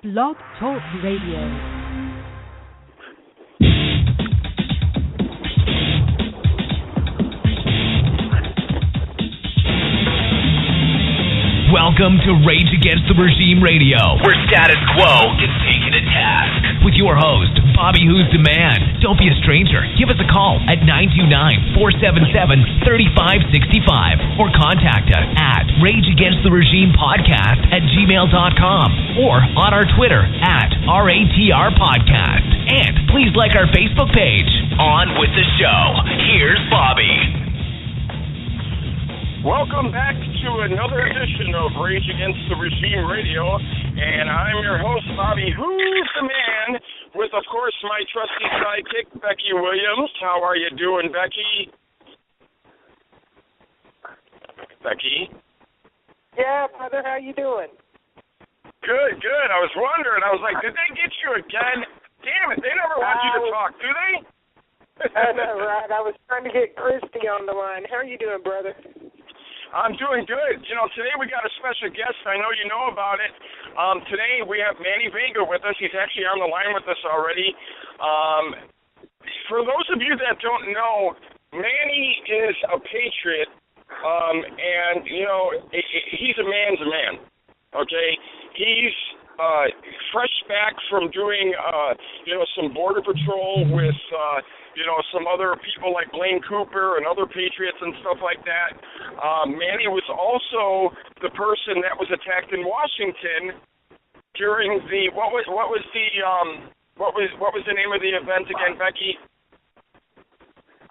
Blog Talk Radio. Welcome to Rage Against the Regime Radio, where status quo is taken to task. With your host, Bobby Who's the Man. Don't be a stranger. Give us a call at 929-477-3565 or contact us at rageagainsttheregimepodcast@gmail.com or on our Twitter at RATR Podcast. And please like our Facebook page. On with the show. Here's Bobby. Welcome back to another edition of Rage Against the Regime Radio, and I'm your host, Bobby Who's the Man, with, of course, my trusty sidekick, Becky Williams. How are you doing, Becky? Becky? Yeah, brother, how you doing? Good, good. I was wondering. I was like, did they get you again? Damn it, they never want you to talk, do they? I know, right? I was trying to get Christy on the line. How are you doing, brother? I'm doing good. You know, today we got a special guest. I know you know about it. Today we have Manny Vega with us. He's actually on the line with us already. For those of you that don't know, Manny is a patriot, and, you know, he's a man's man, okay? He's fresh back from doing, you know, some border patrol with, you know, some other people like Blaine Cooper and other patriots and stuff like that. Manny was also the person that was attacked in Washington during the what was the name of the event again, Becky?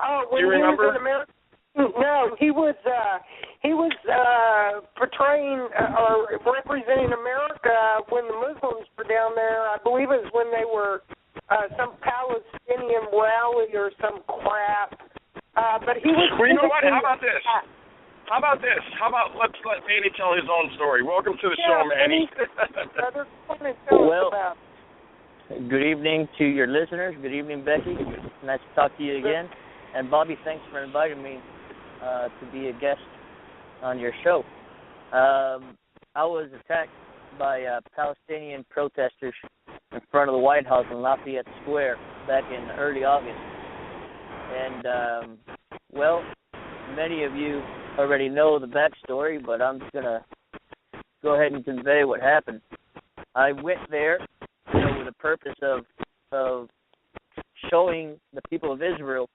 Oh, when Do you remember? He was in America? No, he was portraying or representing America when the Muslims were down there. I believe it was when they were some Palestinian rally or some crap. But he was. Well, you know what? How about this? How about let's let Manny tell his own story. Welcome to the show, Manny. Well, good evening to your listeners. Good evening, Becky. Nice to talk to you again. And Bobby, thanks for inviting me to be a guest on your show. I was attacked by Palestinian protesters in front of the White House in Lafayette Square back in early August. And, well, many of you already know the backstory, but I'm just going to go ahead and convey what happened. I went there, you know, with the purpose of showing the people of Israel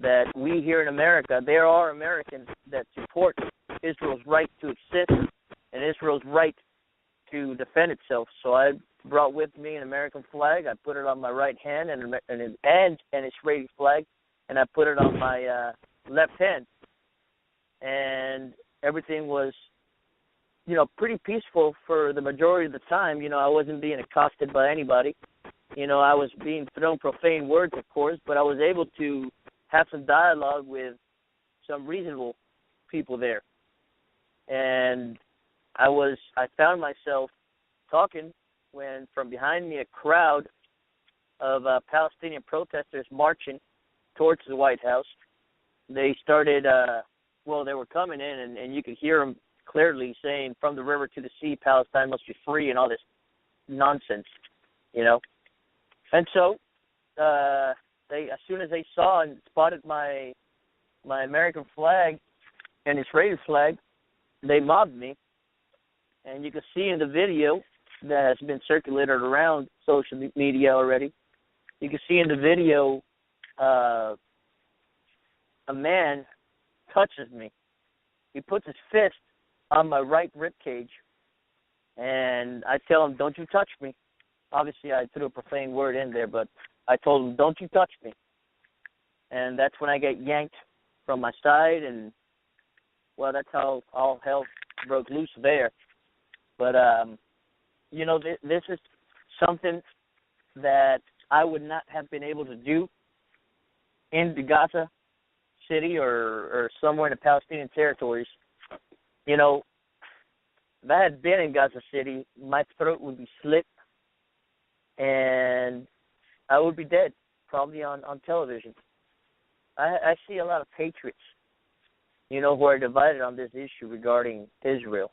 that we here in America, there are Americans that support Israel's right to exist and Israel's right to defend itself. So I brought with me an American flag. I put it on my right hand and an Israeli flag, and I put it on my left hand. And everything was, you know, pretty peaceful for the majority of the time. You know, I wasn't being accosted by anybody. You know, I was being thrown profane words, of course, but I was able to have some dialogue with some reasonable people there. And I found myself talking when from behind me a crowd of Palestinian protesters marching towards the White House. They started, they were coming in, and you could hear them clearly saying, "From the river to the sea, Palestine must be free," and all this nonsense, you know. And so they, as soon as they saw and spotted my American flag and Israeli flag, they mobbed me. And you can see in the video that has been circulated around social media already, you can see in the video a man touches me. He puts his fist on my right rib cage, and I tell him, "Don't you touch me." Obviously, I threw a profane word in there, but I told him, "Don't you touch me." And that's when I get yanked from my side, and, well, that's how all hell broke loose there. But, you know, this is something that I would not have been able to do in the Gaza City or somewhere in the Palestinian territories. You know, if I had been in Gaza City, my throat would be slit, and I would be dead, probably on television. I see a lot of patriots, you know, who are divided on this issue regarding Israel.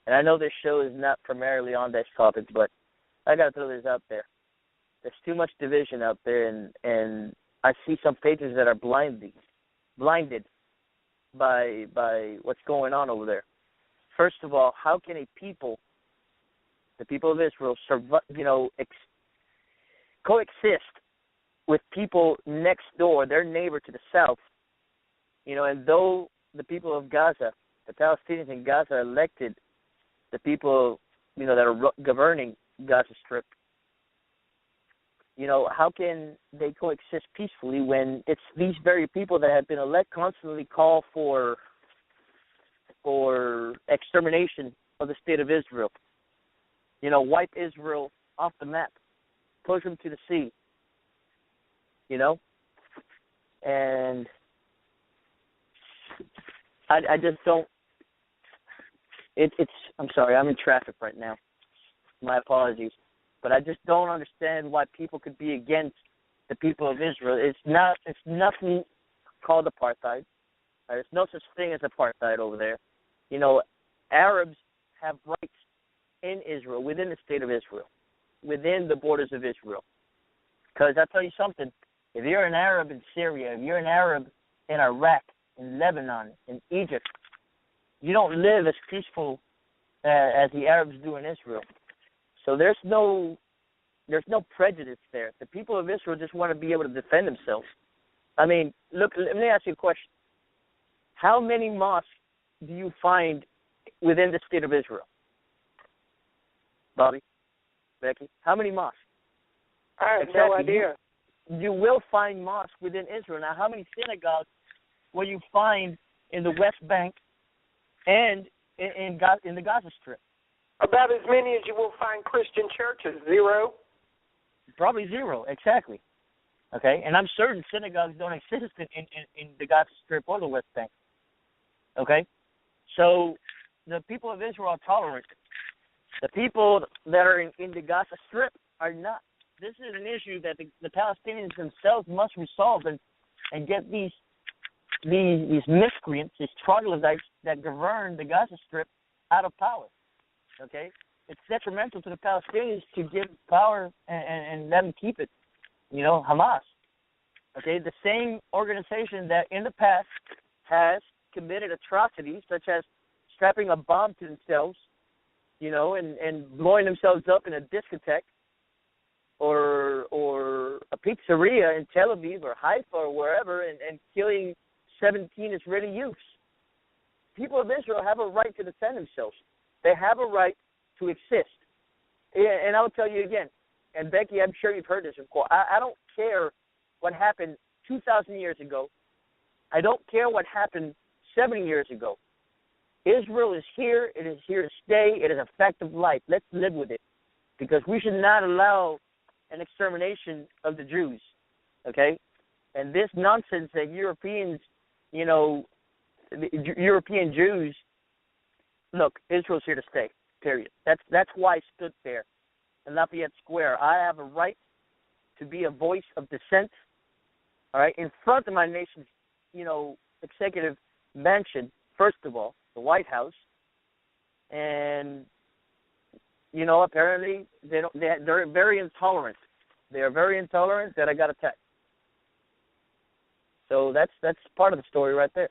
And I know this show is not primarily on this topic, but I got to throw this out there. There's too much division out there, and I see some patriots that are blinded by what's going on over there. First of all, how can the people of Israel, coexist with people next door, their neighbor to the south? And though the people of Gaza, the Palestinians in Gaza, elected the people, that are governing Gaza Strip, how can they coexist peacefully when it's these very people that have been elected constantly call for extermination of the state of Israel? Wipe Israel off the map, push them to the sea, and I just don't. I'm sorry, I'm in traffic right now. My apologies, but I just don't understand why people could be against the people of Israel. It's nothing called apartheid. There's no such thing as apartheid over there. Arabs have rights in Israel, within the state of Israel, within the borders of Israel. Because I'll tell you something, if you're an Arab in Syria, if you're an Arab in Iraq, in Lebanon, in Egypt, you don't live as peaceful as the Arabs do in Israel. So there's no prejudice there. The people of Israel just want to be able to defend themselves. I mean, look, let me ask you a question. How many mosques do you find within the state of Israel? Bobby, Becky, how many mosques? I have no idea. You will find mosques within Israel. Now, how many synagogues will you find in the West Bank and in the Gaza Strip? About as many as you will find Christian churches. 0. Probably 0, exactly. Okay, and I'm certain synagogues don't exist in the Gaza Strip or the West Bank. Okay, so the people of Israel are tolerant. The people that are in the Gaza Strip are not. This is an issue that the Palestinians themselves must resolve and get these miscreants, these troglodytes that govern the Gaza Strip out of power. Okay? It's detrimental to the Palestinians to give power and let them keep it. Hamas. Okay? The same organization that in the past has committed atrocities such as strapping a bomb to themselves, and blowing themselves up in a discotheque or a pizzeria in Tel Aviv or Haifa or wherever and killing 17 Israeli youths. People of Israel have a right to defend themselves. They have a right to exist. And I'll tell you again, and Becky, I'm sure you've heard this before, I don't care what happened 2,000 years ago. I don't care what happened 70 years ago. Israel is here. It is here to stay. It is a fact of life. Let's live with it, because we should not allow an extermination of the Jews, okay? And this nonsense that Europeans, the European Jews, look, Israel's here to stay, period. That's why I stood there in Lafayette Square. I have a right to be a voice of dissent, all right, in front of my nation's, executive mansion, first of all, the White House, and apparently they're very intolerant. They are very intolerant that I got attacked. So that's part of the story right there.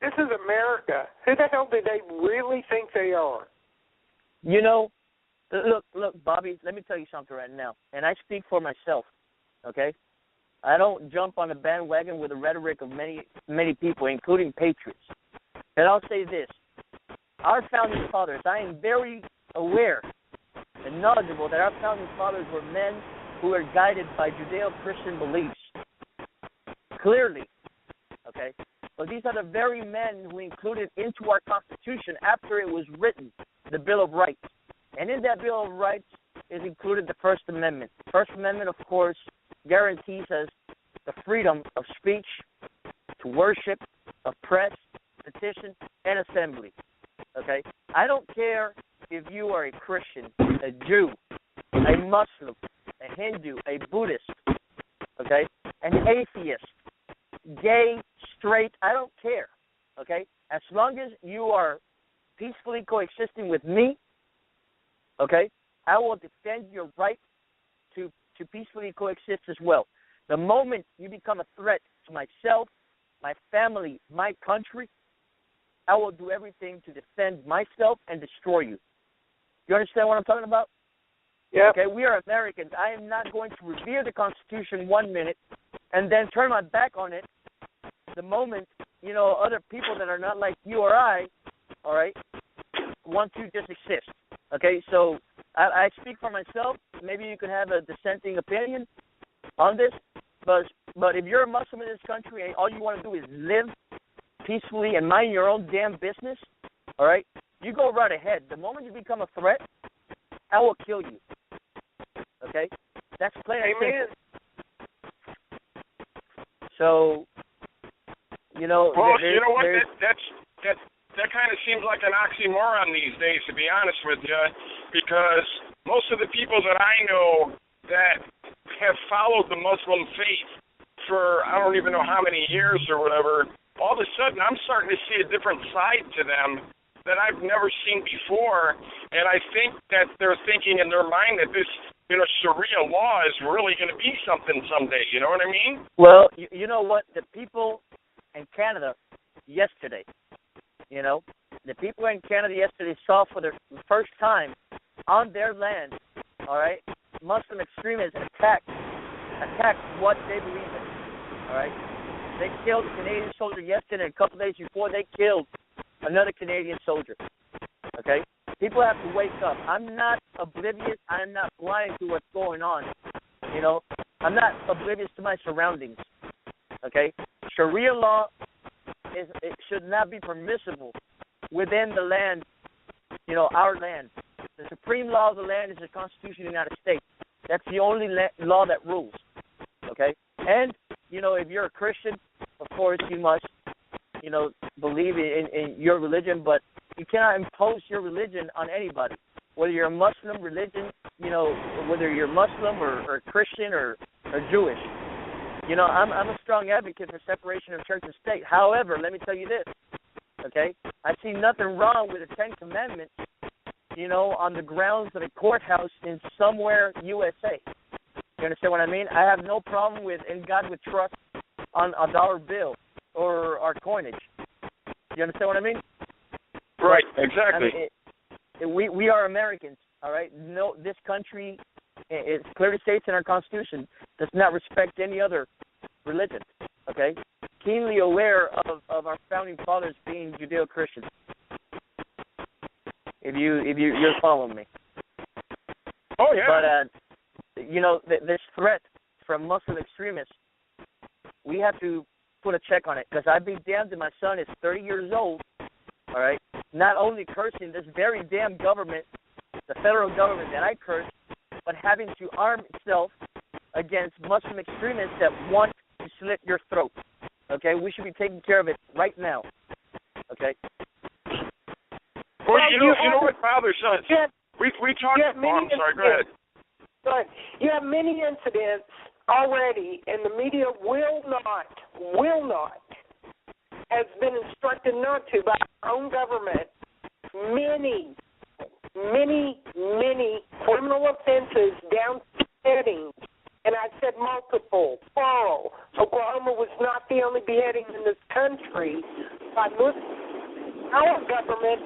This is America. Who the hell do they really think they are? Look, Bobby, let me tell you something right now, and I speak for myself, okay? I don't jump on the bandwagon with the rhetoric of many people, including patriots. And I'll say this. Our founding fathers, I am very aware and knowledgeable that our founding fathers were men who were guided by Judeo-Christian beliefs. Clearly, okay? But these are the very men who included into our Constitution, after it was written, the Bill of Rights. And in that Bill of Rights is included the First Amendment. The First Amendment, of course, guarantees us the freedom of speech, to worship, of press, petition, and assembly. Okay? I don't care if you are a Christian, a Jew, a Muslim, a Hindu, a Buddhist, okay, an atheist, gay, straight, I don't care, okay? As long as you are peacefully coexisting with me, okay, I will defend your right to peacefully coexist as well. The moment you become a threat to myself, my family, my country, I will do everything to defend myself and destroy you. You understand what I'm talking about? Yeah. Okay, we are Americans. I am not going to revere the Constitution 1 minute and then turn my back on it the moment, other people that are not like you or I, all right, want to just exist. Okay, so I speak for myself. Maybe you could have a dissenting opinion on this, but if you're a Muslim in this country and all you want to do is live peacefully and mind your own damn business, all right, you go right ahead. The moment you become a threat, I will kill you. Okay? That's plain and simple. So, Well, you know what? That kind of seems like an oxymoron these days, to be honest with you, because most of the people that I know that have followed the Muslim faith for I don't even know how many years or whatever, all of a sudden I'm starting to see a different side to them that I've never seen before, and I think that they're thinking in their mind that this, Sharia law is really going to be something someday. You know what I mean? Well, you know what? The people in Canada yesterday, the people in Canada yesterday saw for the first time on their land, all right, Muslim extremists attacked what they believe in, all right? They killed a Canadian soldier yesterday, and a couple days before they killed another Canadian soldier, okay? People have to wake up. I'm not oblivious. I'm not blind to what's going on, I'm not oblivious to my surroundings, okay? Sharia law it should not be permissible within the land, our land. The supreme law of the land is the Constitution of the United States. That's the only law that rules, okay? And, if you're a Christian, of course you must, believe in your religion, but you cannot impose your religion on anybody. Whether you're a Muslim religion, whether you're Muslim or Christian or Jewish. I'm a strong advocate for separation of church and state. However, let me tell you this, okay? I see nothing wrong with the Ten Commandments, on the grounds of a courthouse in somewhere USA. You understand what I mean? I have no problem with "in God we trust" on a dollar bill or our coinage. You understand what I mean? Right, exactly. I mean, we are Americans, all right? No, this country, it clearly states in our Constitution, does not respect any other religion, okay? Keenly aware of our founding fathers being Judeo-Christian. If you're following me. Oh yeah. But this threat from Muslim extremists, we have to put a check on it, because I'd be damned if my son is 30 years old, all right, not only cursing this very damn government, the federal government that I curse, but having to arm itself against Muslim extremists that want to slit your throat. Okay, we should be taking care of it right now. Okay. Well, you know what bothers us? We talked. I'm sorry. Go ahead. But you have many incidents already, and the media will not, has been instructed not to by our own government. Many criminal offenses down to beheadings, and I said multiple, plural. Oklahoma was not the only beheading in this country by Muslims. Our government,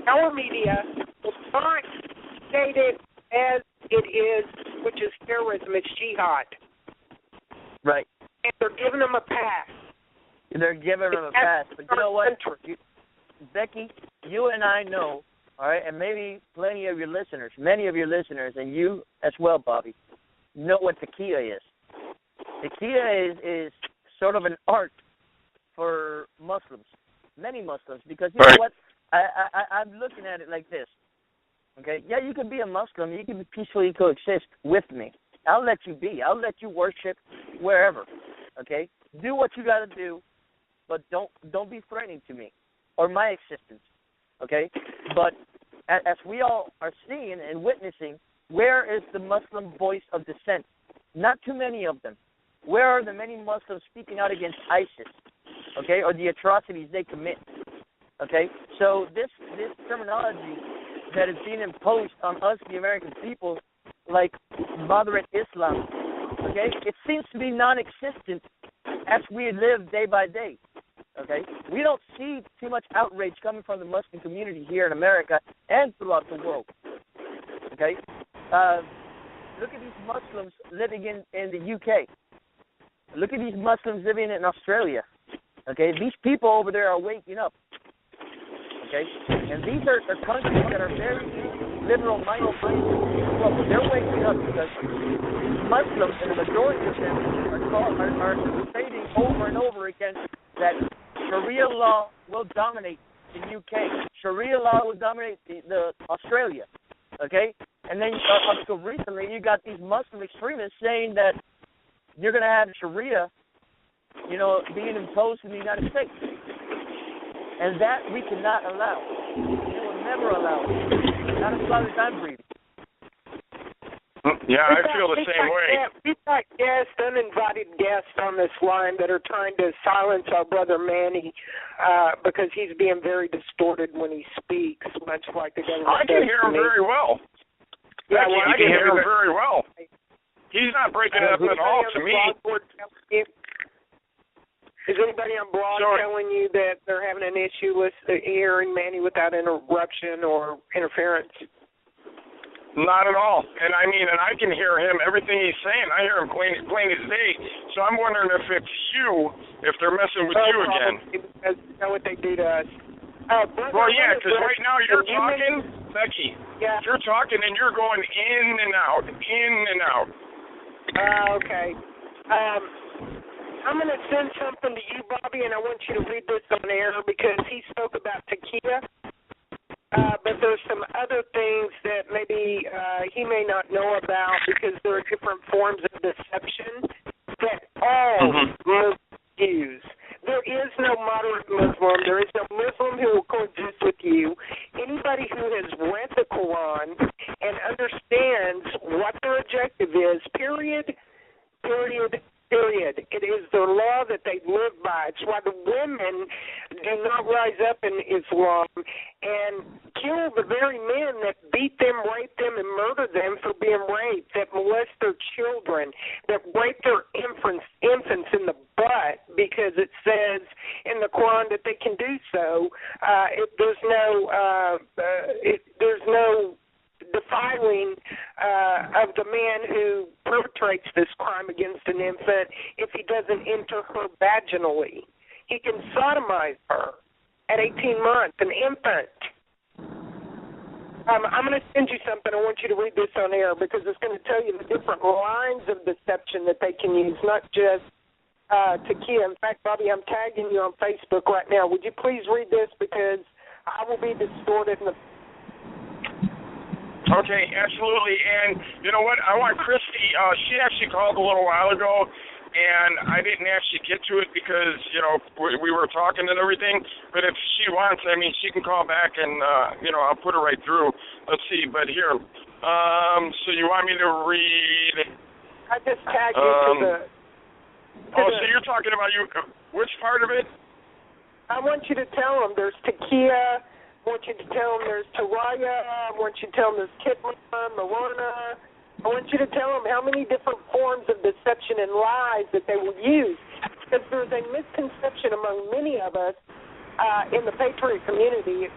our media, will not state it as it is, which is terrorism. It's jihad. Right. And they're giving them a pass. They're giving them a pass. But you know what, Becky, you and I know, all right, and maybe many of your listeners, and you as well, Bobby, know what taqiyya is. Taqiyya is sort of an art for Muslims, many Muslims, because you know what? I'm looking at it like this. Okay, yeah, you can be a Muslim. You can peacefully coexist with me. I'll let you be. I'll let you worship wherever. Okay, do what you got to do, but don't be threatening to me or my existence. Okay, but as we all are seeing and witnessing, where is the Muslim voice of dissent? Not too many of them. Where are the many Muslims speaking out against ISIS? Okay, or the atrocities they commit? Okay, so this terminology that is being imposed on us, the American people, like moderate Islam. Okay? It seems to be non-existent as we live day by day. Okay? We don't see too much outrage coming from the Muslim community here in America and throughout the world. Okay? Look at these Muslims living in the UK. Look at these Muslims living in Australia. Okay? These people over there are waking up. Okay? And these are countries that are very liberal-minded. Well, they're waking up because Muslims, and the majority of them, are stating over and over again that Sharia law will dominate the UK. Sharia law will dominate the Australia. Okay? And then up until recently, you got these Muslim extremists saying that you're going to have Sharia, being imposed in the United States. And that we cannot allow. We will never allow it. Not as long as I'm breathing. Yeah, I feel the same way. We've got uninvited guests on this line that are trying to silence our brother Manny because he's being very distorted when he speaks, much like the government. I can hear him very well. Yeah, I can hear him very well. He's not breaking up at all to me. Is anybody on blog telling you that they're having an issue with hearing Manny without interruption or interference? Not at all. And I can hear him, everything he's saying. I hear him plain as day. So I'm wondering if it's you, if they're messing with you again. Because you know what they do to us. Well, yeah, because right now you're talking, Becky. Yeah. You're talking and you're going in and out, in and out. Okay. I'm going to send something to you, Bobby, and I want you to read this on air because he spoke about Takia. But there's some other things that maybe he may not know about because there are different forms of deception that all Muslims use. There is no moderate Muslim. There is no Muslim who will coexist with you. Anybody who has read the Quran and understands what their objective is, period. It is the law that they live by. It's why the women do not rise up in Islam and kill the very men that beat them, rape them, and murder them for being raped, that molest their children, that rape their infants in the butt because it says in the Quran that they can do so. There's no defiling of the man who perpetrates this crime against an infant if he doesn't enter her vaginally. He can sodomize her at 18 months, an infant. I'm going to send you something. I want you to read this on air because it's going to tell you the different lines of deception that they can use, not just Takia. In fact, Bobby, I'm tagging you on Facebook right now. Would you please read this because I will be distorted in the Okay, absolutely. And you know what? I want Christy, she actually called a little while ago, and I didn't actually get to it because, we were talking and everything. But if she wants, she can call back and, I'll put her right through. Let's see. But here, so you want me to read? I just tagged you to the... so you're talking about which part of it? I want you to tell them there's Takia. I want you to tell them there's Taraya. I want you to tell them there's Kitma, Marana. I want you to tell them how many different forms of deception and lies that they will use. Because there's a misconception among many of us in the patriot community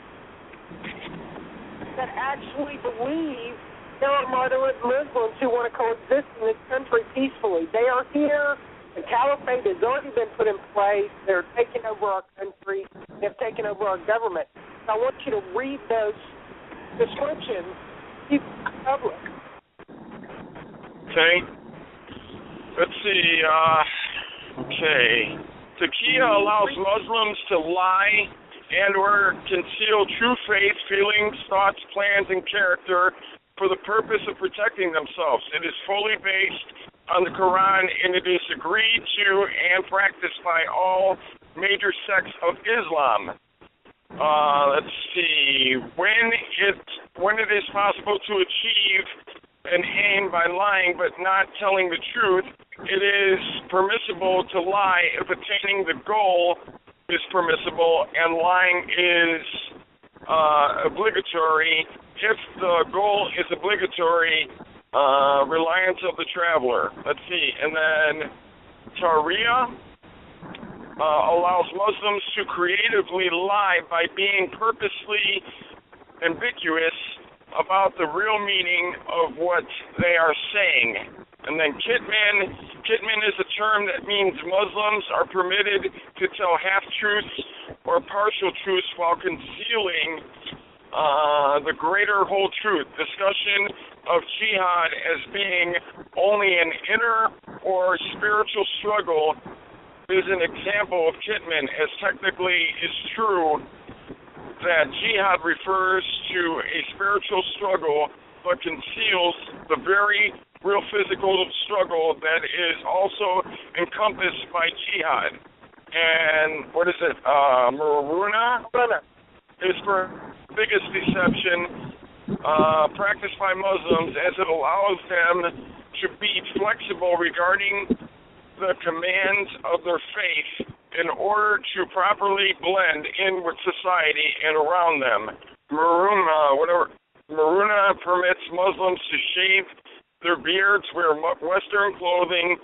that actually believe there are moderate Muslims who want to coexist in this country peacefully. They are here. The caliphate has already been put in place. They're taking over our country. They've taken over our government. I want you to read those descriptions to the public. Okay. Let's see. Takia allows Muslims to lie and or conceal true faith, feelings, thoughts, plans, and character for the purpose of protecting themselves. It is fully based on the Quran, and it is agreed to and practiced by all major sects of Islam. Let's see. When it is possible to achieve an aim by lying but not telling the truth, it is permissible to lie if attaining the goal is permissible and lying is obligatory if the goal is obligatory, reliance of the traveler. Let's see. And then Tariya allows Muslims to creatively lie by being purposely ambiguous about the real meaning of what they are saying. And then Kitman is a term that means Muslims are permitted to tell half-truths or partial truths while concealing the greater whole truth. Discussion of jihad as being only an inner or spiritual struggle is an example of Kitman, as technically it's true that jihad refers to a spiritual struggle but conceals the very real physical struggle that is also encompassed by jihad. And what is it? Maruna is for biggest deception practiced by Muslims, as it allows them to be flexible regarding the commands of their faith in order to properly blend in with society and around them. Maruna permits Muslims to shave their beards, wear Western clothing,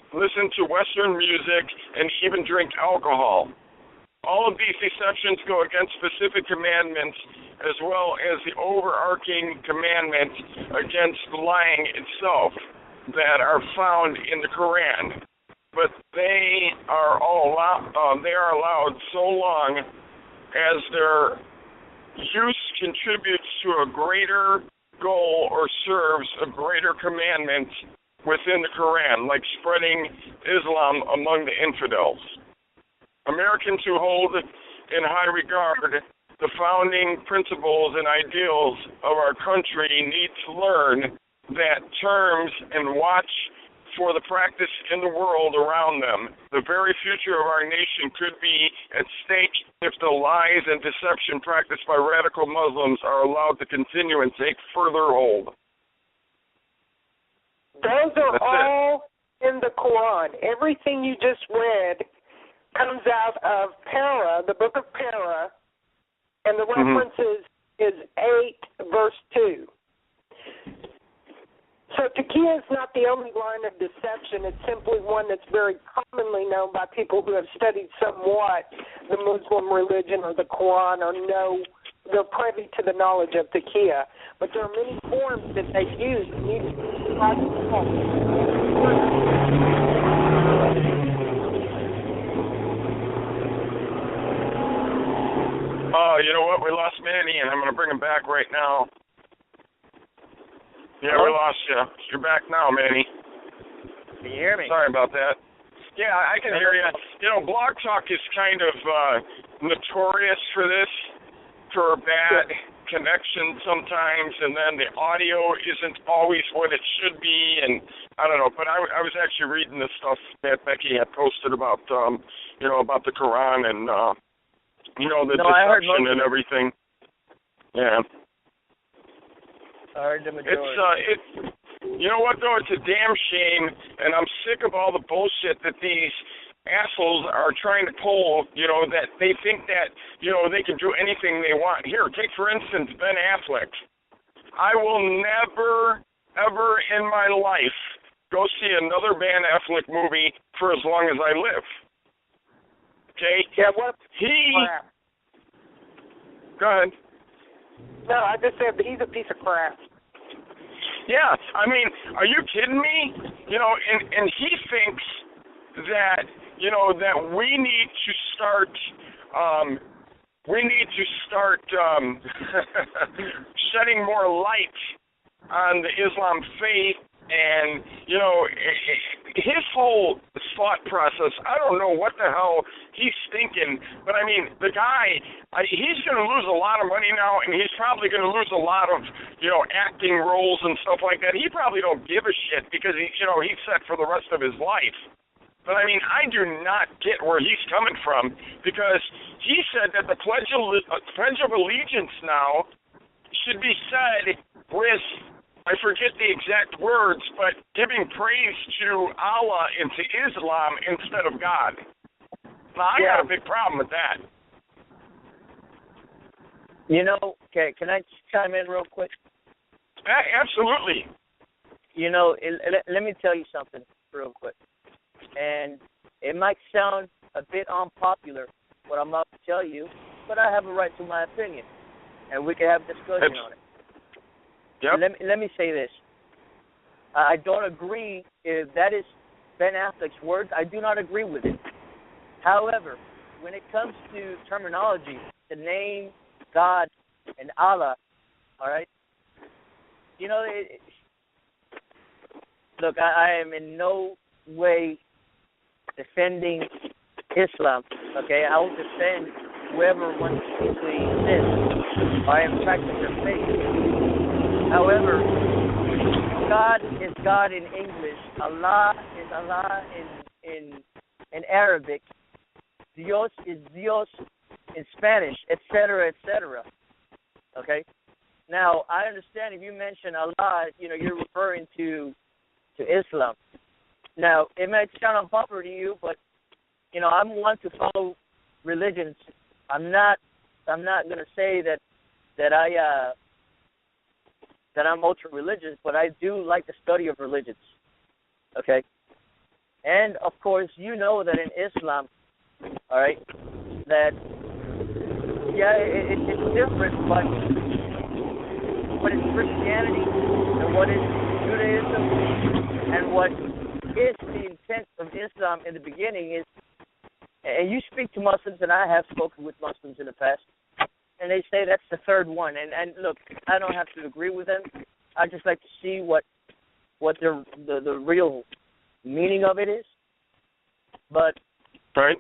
listen to Western music, and even drink alcohol. All of these deceptions go against specific commandments as well as the overarching commandment against lying itself that are found in the Quran. But they are allowed so long as their use contributes to a greater goal or serves a greater commandment within the Quran, like spreading Islam among the infidels. Americans who hold in high regard the founding principles and ideals of our country need to learn that terms and watch for the practice in the world around them. The very future of our nation could be at stake if the lies and deception practiced by radical Muslims are allowed to continue and take further hold. Those are all in the Quran. Everything you just read comes out of Para, the book of Para, and the reference is 8, verse 2. So Taqiya is not the only line of deception. It's simply one that's very commonly known by people who have studied somewhat the Muslim religion or the Quran or know they're privy to the knowledge of Taqiya. But there are many forms that they use. Oh, you know what? We lost Manny, and I'm going to bring him back right now. Yeah, we lost you. You're back now, Manny. Can you hear me? Sorry about that. Yeah, I can hear you. You know, Blog Talk is kind of notorious for this, for bad connection sometimes, and then the audio isn't always what it should be, and I don't know. But I was actually reading the stuff that Becky had posted about, you know, about the Quran and, you know, the deception and everything. Yeah. I heard the majority. It's you know what though? It's a damn shame, and I'm sick of all the bullshit that these assholes are trying to pull. You know, that they think that, you know, they can do anything they want. Here, take for instance Ben Affleck. I will never, ever in my life go see another Ben Affleck movie for as long as I live. Okay? Yeah, what? Go ahead. No, I just said he's a piece of crap. Yeah, I mean, are you kidding me? You know, and he thinks that, you know, that we need to start shedding more light on the Islam faith. And, you know, his whole thought process, I don't know what the hell he's thinking, but, I mean, the guy, he's going to lose a lot of money now, and he's probably going to lose a lot of, you know, acting roles and stuff like that. He probably don't give a shit because, he's set for the rest of his life. But, I mean, I do not get where he's coming from because he said that the Pledge of Allegiance now should be said with, I forget the exact words, but giving praise to Allah and to Islam instead of God. Now, I got a big problem with that. You know, okay, can I chime in real quick? Absolutely. You know, let me tell you something real quick. And it might sound a bit unpopular, what I'm about to tell you, but I have a right to my opinion, and we can have a discussion on it. Yep. Let me say this. I don't agree if that is Ben Affleck's words. I do not agree with it. However, when it comes to terminology, the name, God, and Allah, all right, you know, look, I am in no way defending Islam, okay? I will defend whoever wants to exist or in practice their faith. However, God is God in English, Allah is Allah in Arabic, Dios is Dios in Spanish, etc., etc., okay? Now, I understand if you mention Allah, you know, you're referring to Islam. Now, it might sound unpopular to you, but you know, I'm one to follow religions. I'm not going to say that I'm ultra religious, but I do like the study of religions. Okay, and of course, you know that in Islam, all right, that it's different, but what is Christianity and what is Judaism and what is the intent of Islam in the beginning is, and you speak to Muslims, and I have spoken with Muslims in the past, and they say that's the third one. And look, I don't have to agree with them. I just like to see what the real meaning of it is. But right.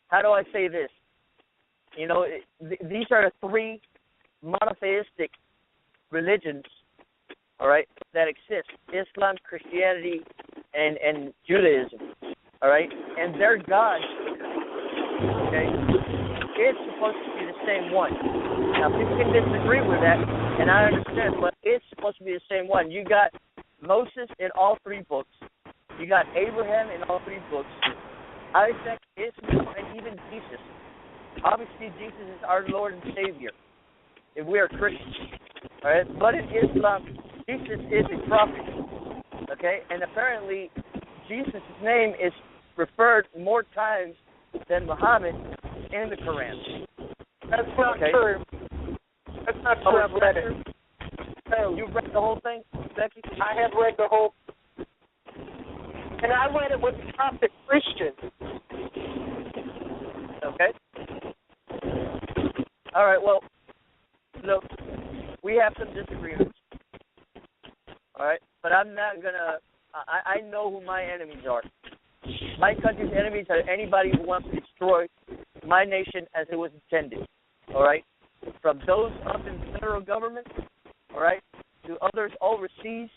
How do I say this? You know, these are the three monotheistic religions, all right, that exist: Islam, Christianity, and Judaism, all right? And their God, okay, it's supposed to be the same one. Now, people can disagree with that, and I understand, but it's supposed to be the same one. You got Moses in all three books. You got Abraham in all three books. Isaac, Ishmael, and even Jesus. Obviously, Jesus is our Lord and Savior, if we are Christians, all right? But in Islam, Jesus is a prophet, okay? And apparently, Jesus' name is referred more times than Muhammad in the Quran. That's not true. That's not true. I've read it. No. You read the whole thing, Becky? I have read the whole, and I read it with the Coptic Christian. Okay. All right, well, look, we have some disagreements. All right? But I'm not going to, I know who my enemies are. My country's enemies are anybody who wants to destroy my nation as it was intended. All right? From those up in the federal government, all right, to others overseas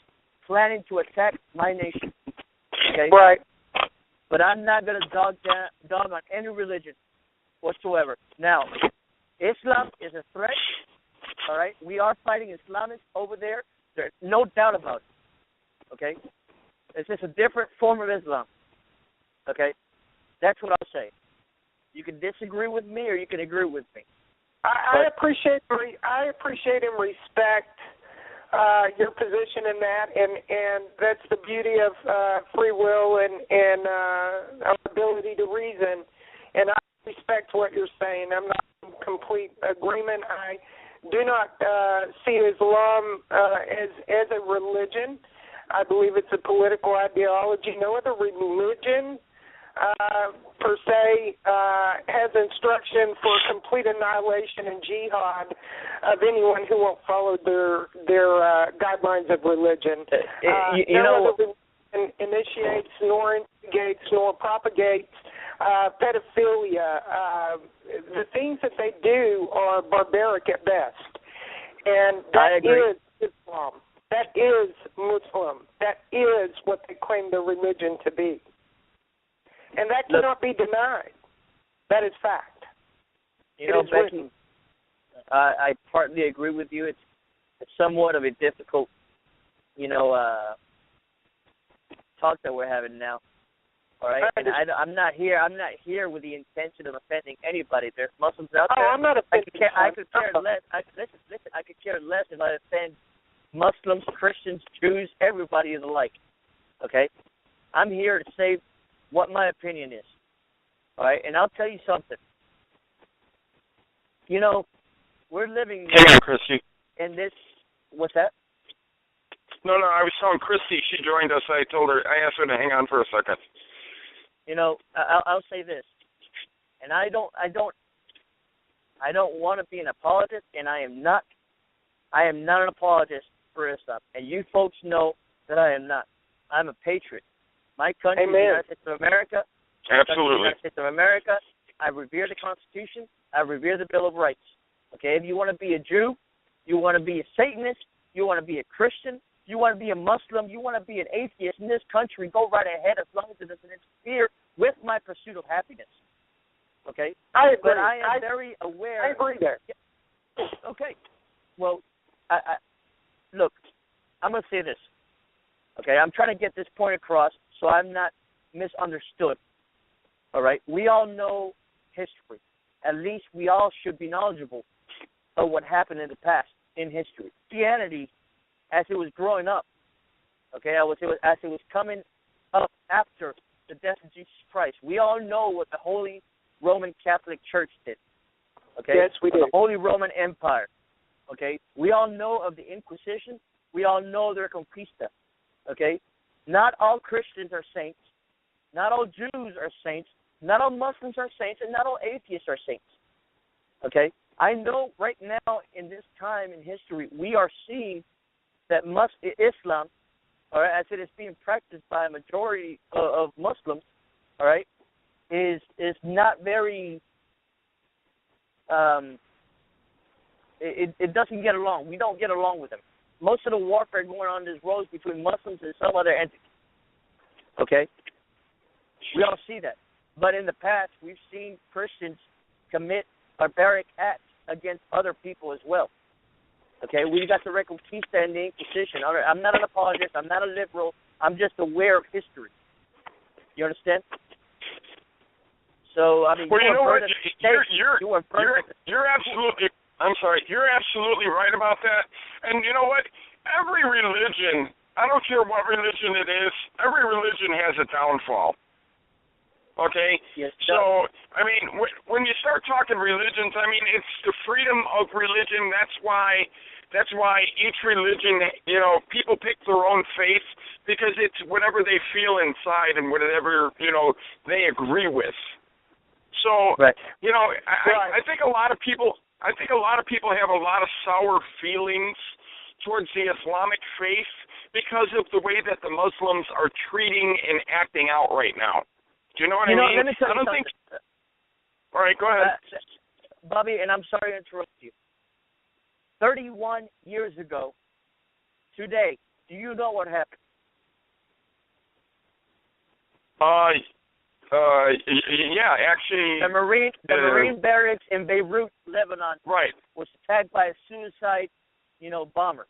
planning to attack my nation. Okay? Right. But I'm not going to dog on any religion whatsoever. Now, Islam is a threat. All right? We are fighting Islamists over there. There's no doubt about it. Okay? It's just a different form of Islam. Okay? That's what I'll say. You can disagree with me or you can agree with me. I appreciate and respect your position in that, and that's the beauty of free will and our ability to reason. And I respect what you're saying. I'm not in complete agreement. I do not see Islam as a religion. I believe it's a political ideology. No other religion per se has instruction for complete annihilation and jihad of anyone who won't follow their guidelines of religion. No other religion initiates nor instigates nor propagates pedophilia. The things that they do are barbaric at best. And that is Islam. That is Muslim. That is what they claim their religion to be. And that cannot be denied. That is fact. You know, Becky, I partly agree with you. It's somewhat of a difficult, talk that we're having now. All right, and I'm not here with the intention of offending anybody. There's Muslims out there. I'm not offending. I could care less. Listen. I could care less if I offend Muslims, Christians, Jews. Everybody is alike. Okay, I'm here to say what my opinion is. All right, and I'll tell you something. You know, we're living Hang on, Christy. in this. What's that? No, I was telling Christy. She joined us. I asked her to hang on for a second. You know, I'll say this, and I don't want to be an apologist, and I am not an apologist for Islam, and you folks know that I am not. I'm a patriot. My country, the United States of America. Absolutely. The United States of America. I revere the Constitution. I revere the Bill of Rights. Okay, if you want to be a Jew, you want to be a Satanist, you want to be a Christian, you want to be a Muslim, you want to be an atheist in this country, go right ahead as long as it doesn't interfere with my pursuit of happiness. Okay? I agree. But I am very aware. I agree there. Okay. Well, look, I'm going to say this. Okay? I'm trying to get this point across so I'm not misunderstood. All right? We all know history. At least we all should be knowledgeable of what happened in the past in history. Christianity, as it was growing up, okay, as it was coming up after the death of Jesus Christ, we all know what the Holy Roman Catholic Church did. Okay? Yes, we do. The Holy Roman Empire. Okay? We all know of the Inquisition. We all know their conquista. Okay? Not all Christians are saints. Not all Jews are saints. Not all Muslims are saints, and not all atheists are saints. Okay? I know right now in this time in history, we are seeing that Islam, all right, as it is being practiced by a majority of Muslims, all right, is not very. It doesn't get along. We don't get along with them. Most of the warfare going on these roads between Muslims and some other entity. Okay, we all see that. But in the past, we've seen Christians commit barbaric acts against other people as well. Okay, we got the Reconquista and the Inquisition. I'm not an apologist. I'm not a liberal. I'm just aware of history. You understand? So I mean, well, you know what? You're absolutely. I'm sorry. You're absolutely right about that. And you know what? Every religion, I don't care what religion it is, every religion has a downfall. Okay? Yes, so, I mean, when you start talking religions, I mean, it's the freedom of religion. That's why each religion, you know, people pick their own faith because it's whatever they feel inside and whatever, you know, they agree with. So, right. You know, I think a lot of people have a lot of sour feelings towards the Islamic faith because of the way that the Muslims are treating and acting out right now. Do you know what I mean? Let me tell you something. All right, go ahead. Bobby, and I'm sorry to interrupt you. 31 years ago, today, do you know what happened? Yeah, actually. The Marine barracks in Beirut, Lebanon, right, was attacked by a suicide, bomber.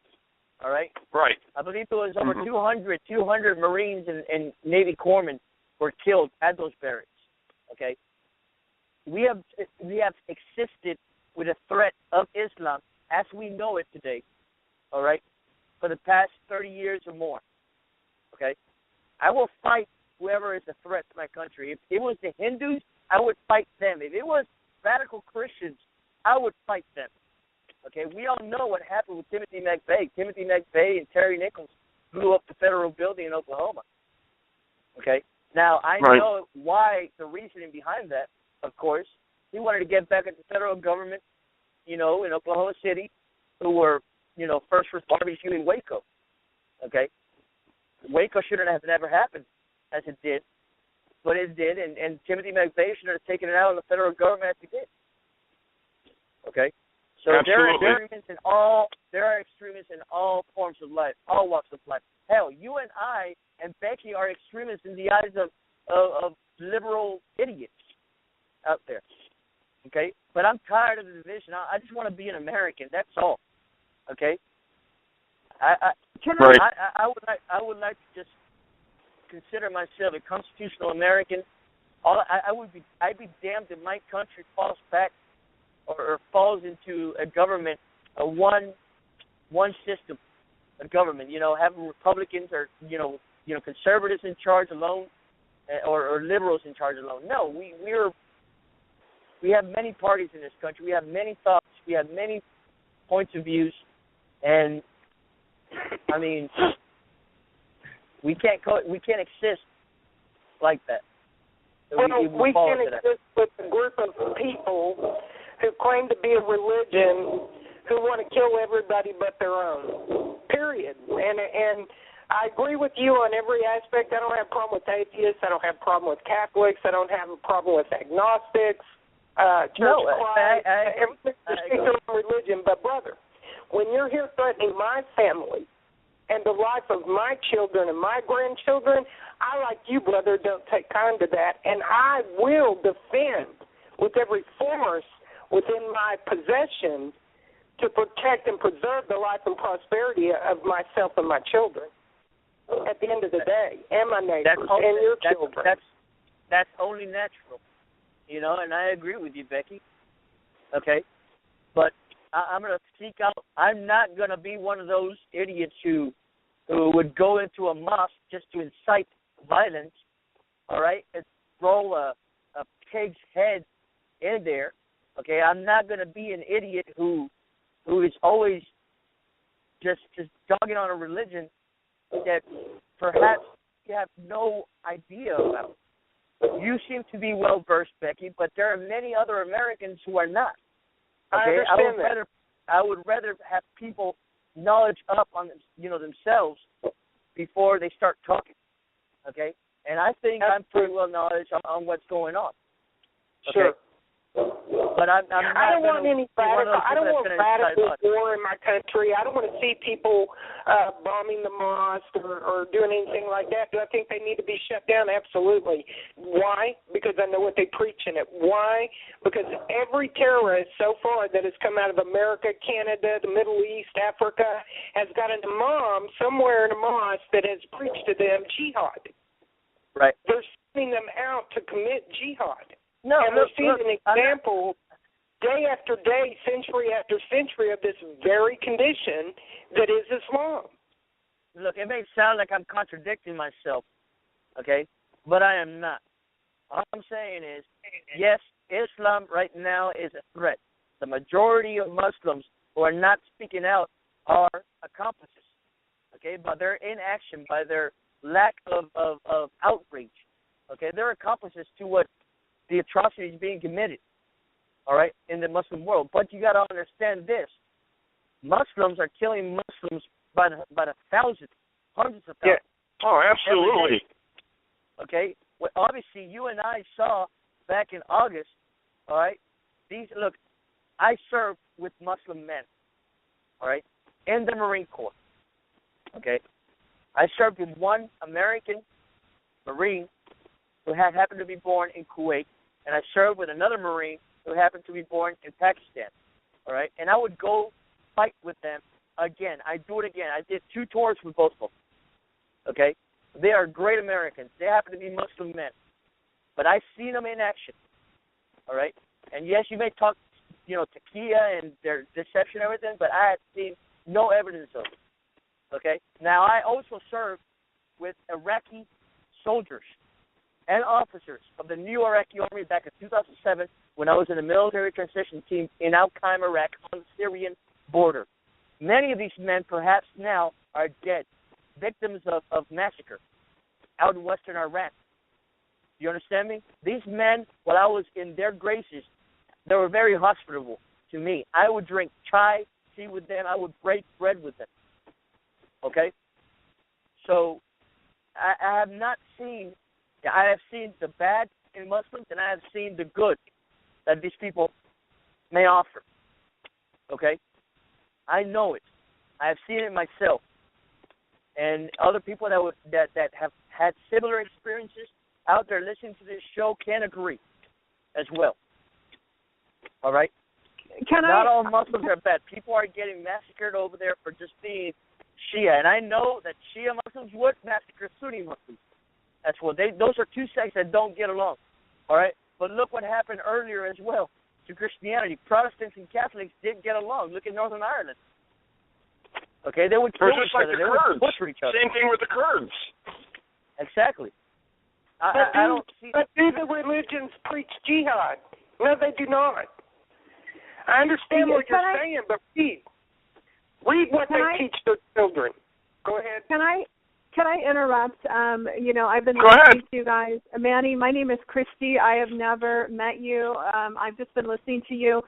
All right. Right. I believe there was over 200 Marines and Navy corpsmen were killed at those barracks. Okay. We have existed with a threat of Islam as we know it today. All right, for the past 30 years or more. Okay. I will fight whoever is a threat to my country. If it was the Hindus, I would fight them. If it was radical Christians, I would fight them. Okay, we all know what happened with Timothy McVeigh. Timothy McVeigh and Terry Nichols blew up the federal building in Oklahoma. Okay, now I know why, the reasoning behind that, of course. He wanted to get back at the federal government, in Oklahoma City, who were, first responders in Waco. Okay, Waco shouldn't have never happened as it did, but it did, and Timothy McVeigh should have taken it out on the federal government as he did. Okay? So there are extremists in all forms of life, all walks of life. Hell, you and I and Becky are extremists in the eyes of liberal idiots out there. Okay? But I'm tired of the division. I just want to be an American. That's all. Okay? I would like to just consider myself a constitutional American. I'd be damned if my country falls back or falls into a government, a one system, a government. Having Republicans or conservatives in charge alone, or liberals in charge alone. No, we have many parties in this country. We have many thoughts. We have many points of views, and I mean, we can't exist like that. We can exist with a group of people who claim to be a religion who want to kill everybody but their own. Period. And I agree with you on every aspect. I don't have a problem with atheists. I don't have a problem with Catholics. I don't have a problem with agnostics. Church of Christ. Everything's on religion. But, brother, when you're here threatening my family and the life of my children and my grandchildren, I, like you, brother, don't take kind to that. And I will defend with every force within my possession to protect and preserve the life and prosperity of myself and my children at the end of the day, and my neighbors and your children. That's only natural, and I agree with you, Becky. Okay? But I'm going to seek out. I'm not going to be one of those idiots who would go into a mosque just to incite violence, all right, and throw a pig's head in there. Okay? I'm not going to be an idiot who is always just dogging on a religion that perhaps you have no idea about. You seem to be well-versed, Becky, but there are many other Americans who are not. Okay? I understand I would rather have people knowledge up on themselves before they start talking. Okay? And I think I'm pretty well knowledge on what's going on. Okay? Sure. But I don't want any radical. I don't want radical war in my country. I don't want to see people bombing the mosque or doing anything like that. Do I think they need to be shut down? Absolutely. Why? Because I know what they preach in it. Why? Because every terrorist so far that has come out of America, Canada, the Middle East, Africa, has got an imam somewhere in a mosque that has preached to them jihad. Right. They're sending them out to commit jihad. No, and we're seeing an example day after day, century after century of this very condition that is Islam. Look, it may sound like I'm contradicting myself, okay, but I am not. All I'm saying is, yes, Islam right now is a threat. The majority of Muslims who are not speaking out are accomplices, okay, by their inaction, by their lack of outreach, okay. They're accomplices to what the atrocities being committed, all right, in the Muslim world. But you got to understand this. Muslims are killing Muslims by the thousands, hundreds of thousands. Yeah. Oh, absolutely. Okay? Well, obviously, you and I saw back in August, all right, look, I served with Muslim men, all right, in the Marine Corps, okay? I served with one American Marine who had happened to be born in Kuwait, and I served with another Marine who happened to be born in Pakistan, all right? And I would go fight with them again. I do it again. I did 2 tours with both of them, okay? They are great Americans. They happen to be Muslim men. But I've seen them in action, all right? And, yes, you may talk, Takia and their deception and everything, but I have seen no evidence of it, okay? Now, I also served with Iraqi soldiers and officers of the new Iraqi army back in 2007 when I was in the military transition team in Al-Qaim, Iraq, on the Syrian border. Many of these men, perhaps now, are dead, victims of massacre out in western Iraq. You understand me? These men, while I was in their graces, they were very hospitable to me. I would drink chai, tea with them. I would break bread with them. Okay? So I have not seen... I have seen the bad in Muslims, and I have seen the good that these people may offer. Okay? I know it. I have seen it myself. And other people that have had similar experiences out there listening to this show can agree as well. All right? Not all Muslims are bad. People are getting massacred over there for just being Shia. And I know that Shia Muslims would massacre Sunni Muslims. That's what those are two sects that don't get along. All right? But look what happened earlier as well to Christianity. Protestants and Catholics didn't get along. Look at Northern Ireland. Okay, they would kill each other. They would butcher each other. Same thing with the Kurds. Exactly. But do the religions preach jihad? No, they do not. I understand what you're saying, but read what they teach their children. Go ahead. Can I interrupt? I've been Go listening ahead. to you guys. Manny, my name is Christy. I have never met you. I've just been listening to you.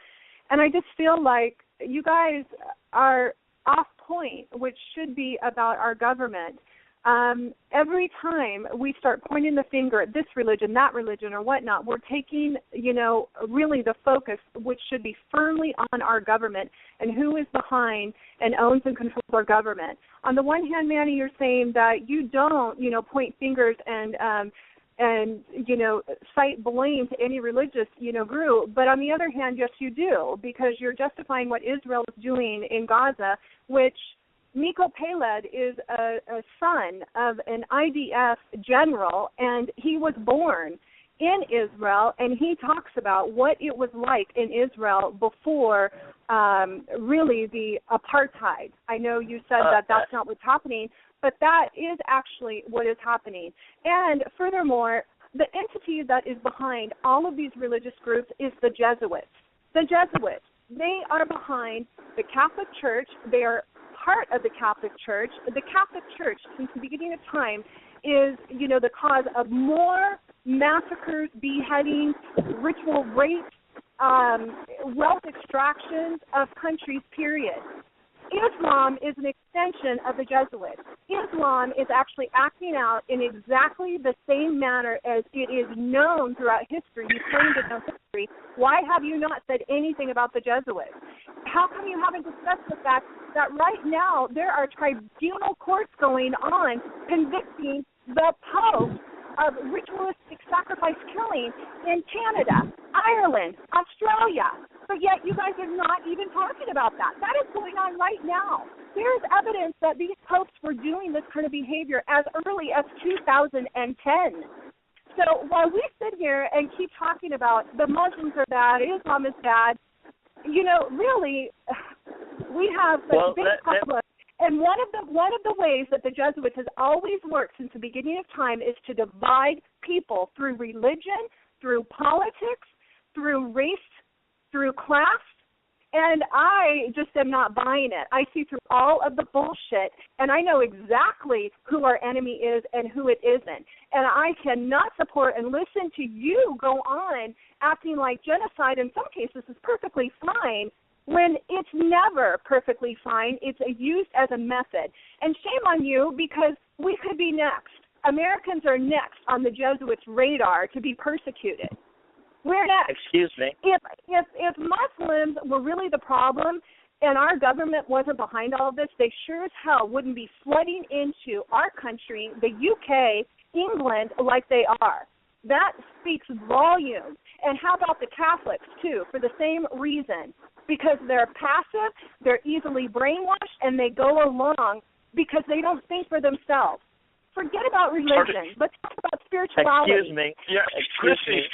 And I just feel like you guys are off point, which should be about our government. Every time we start pointing the finger at this religion, that religion, or whatnot, we're taking, really the focus, which should be firmly on our government and who is behind and owns and controls our government. On the one hand, Manny, you're saying that you don't, point fingers and cite blame to any religious, group. But on the other hand, yes, you do, because you're justifying what Israel is doing in Gaza, which Miko Peled is a son of an IDF general, and he was born in Israel, and he talks about what it was like in Israel before really the apartheid. I know you said that that's not what's happening, but that is actually what is happening. And furthermore, the entity that is behind all of these religious groups is the Jesuits. The Jesuits, they are behind the Catholic Church. They are part of the Catholic Church. The Catholic Church, since the beginning of time, is, the cause of more massacres, beheadings, ritual rapes, wealth extractions of countries, period. Islam is an extension of the Jesuits. Islam is actually acting out in exactly the same manner as it is known throughout history. You claim to know history. Why have you not said anything about the Jesuits? How come you haven't discussed the fact that right now there are tribunal courts going on convicting the Pope of ritualistic sacrifice killing in Canada, Ireland, Australia? But yet you guys are not even talking about that. That is going on right now. There's evidence that these popes were doing this kind of behavior as early as 2010. So while we sit here and keep talking about the Muslims are bad, Islam is bad, really, we have such big problems. And one of the ways that the Jesuits has always worked since the beginning of time is to divide people through religion, through politics, through race, through class, and I just am not buying it. I see through all of the bullshit, and I know exactly who our enemy is and who it isn't. And I cannot support and listen to you go on acting like genocide in some cases is perfectly fine when it's never perfectly fine. It's used as a method. And shame on you, because we could be next. Americans are next on the Jesuits' radar to be persecuted. We're next. Excuse me. If Muslims were really the problem and our government wasn't behind all of this, they sure as hell wouldn't be flooding into our country, the UK, England, like they are. That speaks volumes. And how about the Catholics, too, for the same reason? Because they're passive, they're easily brainwashed, and they go along because they don't think for themselves. Forget about religion. Let's talk about spirituality. Excuse me. Yeah, Christy.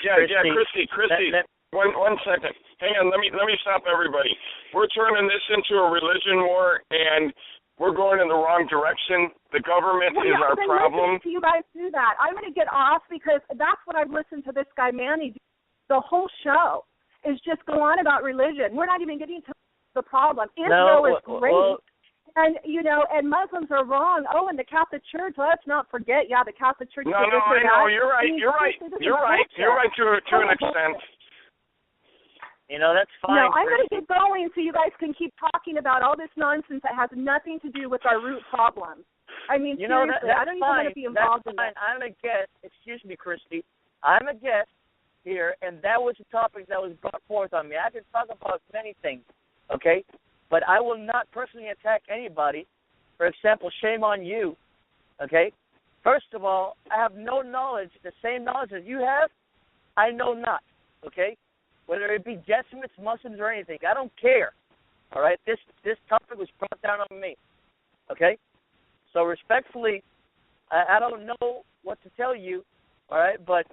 Christy. One second. Hang on. Let me stop everybody. We're turning this into a religion war, and we're going in the wrong direction. The government is our problem. To you guys do that. I'm going to get off because that's what I've listened to this guy Manny do. The whole show is just go on about religion. We're not even getting to the problem. Israel is great. And, and Muslims are wrong. Oh, and the Catholic Church, let's not forget, the Catholic Church. No, I know. You're right. You're right to an extent. That's fine. No, I'm going to get going so you guys can keep talking about all this nonsense that has nothing to do with our root problem. I mean, seriously, I don't even want to be involved in that. I'm a guest. Excuse me, Christy. I'm a guest here, and that was a topic that was brought forth on me. I could talk about many things, okay? But I will not personally attack anybody. For example, shame on you, okay? First of all, I have no knowledge, the same knowledge as you have, I know not, okay? Whether it be Jesuits, Muslims, or anything, I don't care, all right? This topic was brought down on me, okay? So respectfully, I don't know what to tell you, all right? But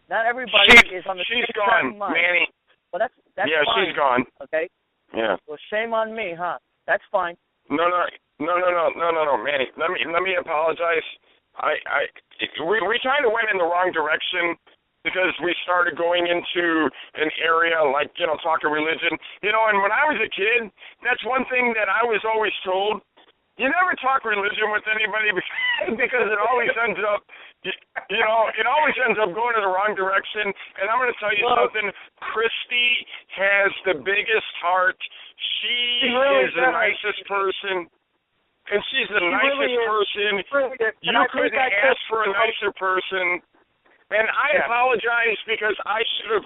not everybody is on the same track of mind. Manny. Well, that's yeah, fine. She's gone. Okay. Yeah. Well, shame on me, huh? That's fine. No, Manny. Let me apologize. We kind of went in the wrong direction because we started going into an area like, talking religion. And when I was a kid, that's one thing that I was always told. You never talk religion with anybody because it always ends up, it always ends up going in the wrong direction. And I'm going to tell you something. Christy has the biggest heart. She really is the nicest person. And she's the nicest person. You couldn't ask for a nicer person. And I apologize because I should have,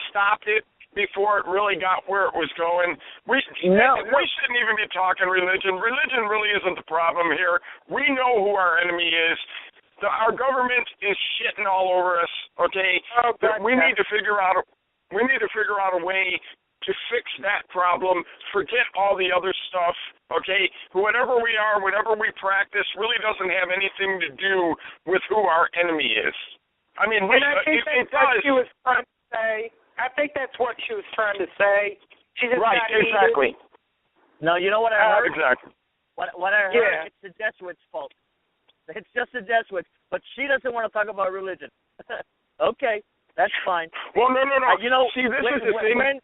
stopped it before it really got where it was going. We shouldn't even be talking religion. Religion really isn't the problem here. We know who our enemy is. Our government is shitting all over us, okay? We need to figure out a way to fix that problem. Forget all the other stuff, okay? Whatever we are, whatever we practice really doesn't have anything to do with who our enemy is. I mean, I think that's what she was trying to say. I think that's what she was trying to say. She just right, exactly. No, you know what I heard? Exactly. What I heard, it's the Jesuits' fault. It's just the Jesuits, but she doesn't want to talk about religion. Okay, that's fine. Well, no. See, this is the thing.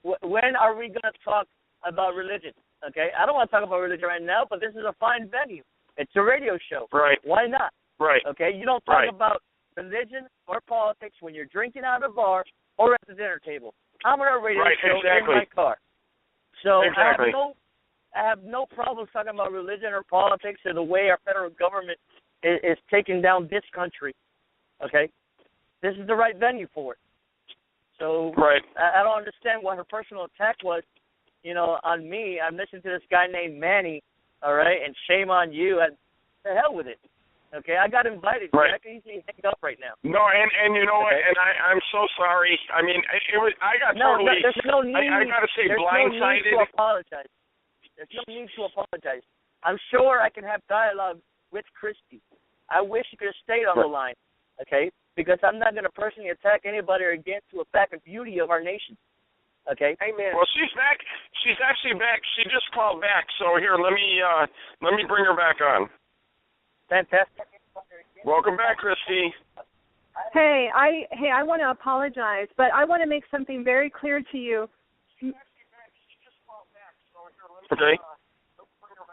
When are we going to talk about religion? Okay, I don't want to talk about religion right now, but this is a fine venue. It's a radio show. Right. Why not? Right. Okay, you don't talk about religion or politics when you're drinking out of a bar or at the dinner table. I'm on a radio show in my car. So I have no problem talking about religion or politics or the way our federal government is taking down this country. Okay? This is the right venue for it. So I don't understand what her personal attack was, on me. I'm listening to this guy named Manny, all right, and shame on you. And the hell with it. Okay, I got invited. I can easily hang up right now. No, and you know what? And I'm so sorry. I mean, I got totally. There's no need. I got to say, blindsided. There's no need to apologize. There's no need to apologize. I'm sure I can have dialogue with Christy. I wish you could have stayed on the line, okay? Because I'm not going to personally attack anybody or get to attack the beauty of our nation. Okay. Amen. Well, she's back. She's actually back. She just called back. So here, let me bring her back on. Fantastic. Welcome back, Christy. Hey, I want to apologize, but I want to make something very clear to you. Okay.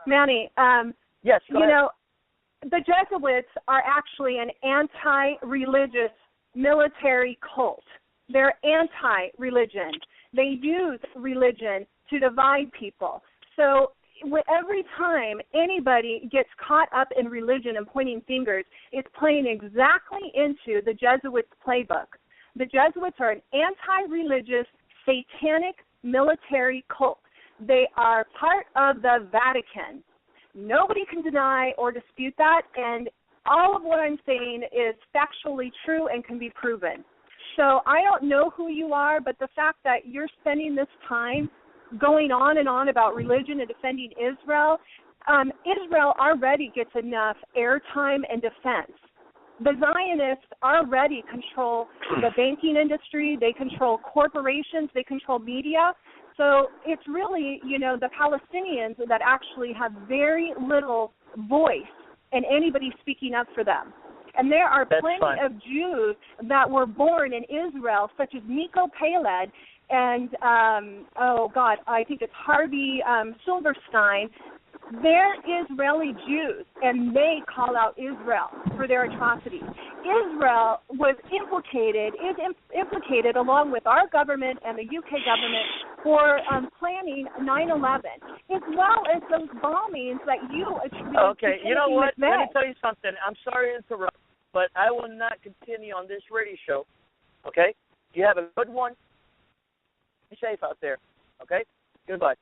Manny, yes, go ahead. The Jesuits are actually an anti-religious military cult. They're anti-religion. They use religion to divide people. So every time anybody gets caught up in religion and pointing fingers, it's playing exactly into the Jesuits' playbook. The Jesuits are an anti-religious, satanic military cult. They are part of the Vatican. Nobody can deny or dispute that, and all of what I'm saying is factually true and can be proven. So I don't know who you are, but the fact that you're spending this time going on and on about religion and defending Israel, Israel already gets enough airtime and defense. The Zionists already control the banking industry. They control corporations. They control media. So it's really, the Palestinians that actually have very little voice in anybody speaking up for them. And there are plenty of Jews that were born in Israel, such as Nico Peled and, I think it's Harvey Silverstein. They're Israeli Jews, and they call out Israel for their atrocities. Israel is implicated along with our government and the UK government for planning 9/11, as well as those bombings that you attribute to Okay, you know what? Let me tell you something. I'm sorry to interrupt, but I will not continue on this radio show, okay? You have a good one. Be safe out there, okay? Goodbye.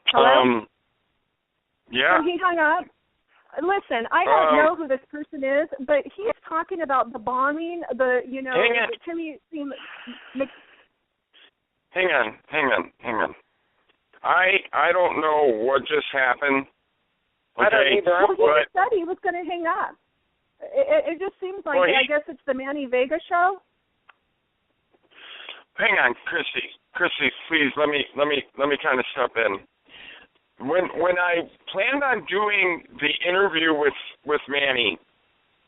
Hello? Yeah. So he hung up. Listen, I don't know who this person is, but he's talking about the bombing, Timmy. Hang on. I don't know what just happened, Okay? I don't either. Well, he just said he was going to hang up. It just seems like, I guess it's the Manny Vega show. Hang on, Christy. Christy, please let me kind of step in. When I planned on doing the interview with Manny,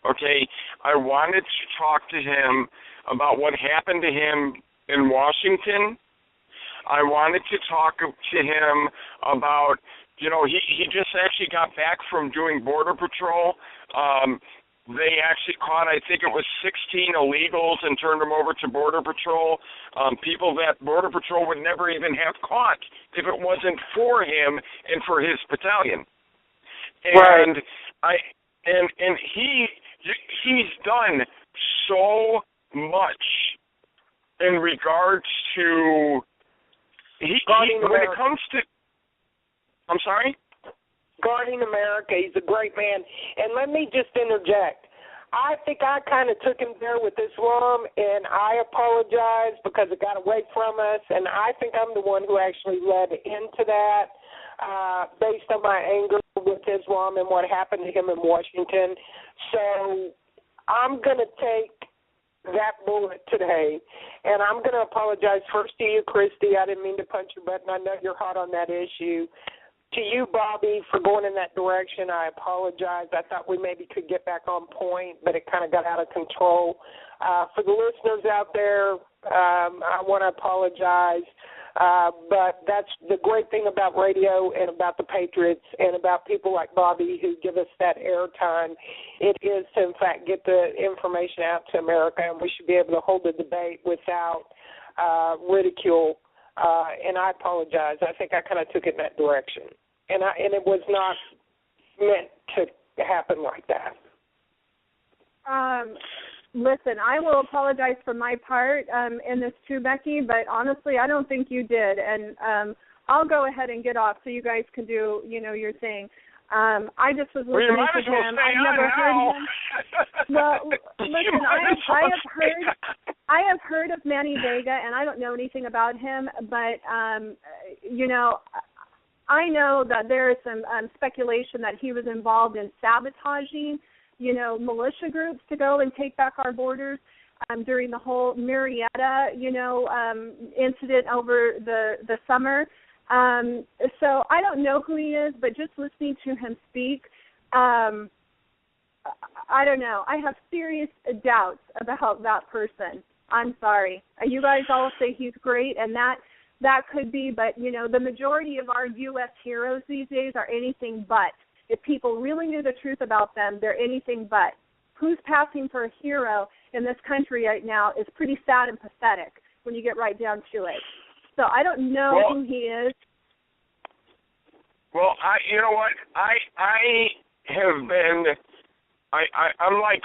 okay, I wanted to talk to him about what happened to him in Washington. I wanted to talk to him about, you know, he just actually got back from doing Border Patrol. They actually caught, I think it was 16 illegals and turned them over to Border Patrol, people that Border Patrol would never even have caught if it wasn't for him and for his battalion. And he's done so much in regards to when it comes to, I'm sorry? Guarding America. He's a great man. And let me just interject. I think I kind of took him there with Islam, and I apologize because it got away from us, and I think I'm the one who actually led into that based on my anger with Islam and what happened to him in Washington. So I'm going to take that bullet today, and I'm going to apologize first to you, Christy. I didn't mean to punch your button. I know you're hot on that issue. To you, Bobby, for going in that direction, I apologize. I thought we maybe could get back on point, but it kind of got out of control. For the listeners out there, I want to apologize. But that's the great thing about radio and about the Patriots and about people like Bobby who give us that airtime. It is to, in fact, get the information out to America, and we should be able to hold the debate without ridicule. And I apologize. I think I kind of took it in that direction. And it was not meant to happen like that. Listen, I will apologize for my part in this too, Becky, but honestly, I don't think you did. And I'll go ahead and get off so you guys can do, your thing. I just was listening to him. I've never heard him. Well, listen, I have heard of Manny Vega, and I don't know anything about him, but, I know that there is some speculation that he was involved in sabotaging, militia groups to go and take back our borders during the whole Marietta, incident over the summer. So I don't know who he is, but just listening to him speak, I don't know. I have serious doubts about that person. I'm sorry. You guys all say he's great, and that could be, but, the majority of our U.S. heroes these days are anything but. If people really knew the truth about them, they're anything but. Who's passing for a hero in this country right now is pretty sad and pathetic when you get right down to it. So I don't know who he is. Well, you know what? I have been, I'm like,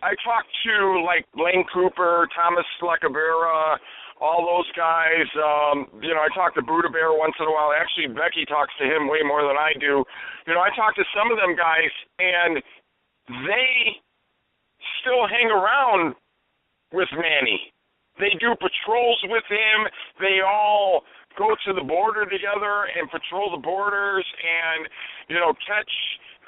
I talked to, like, Blaine Cooper, Thomas Lecavera, all those guys. I talk to Buddha Bear once in a while. Actually, Becky talks to him way more than I do. I talk to some of them guys, and they still hang around with Manny. They do patrols with him. They all go to the border together and patrol the borders and, catch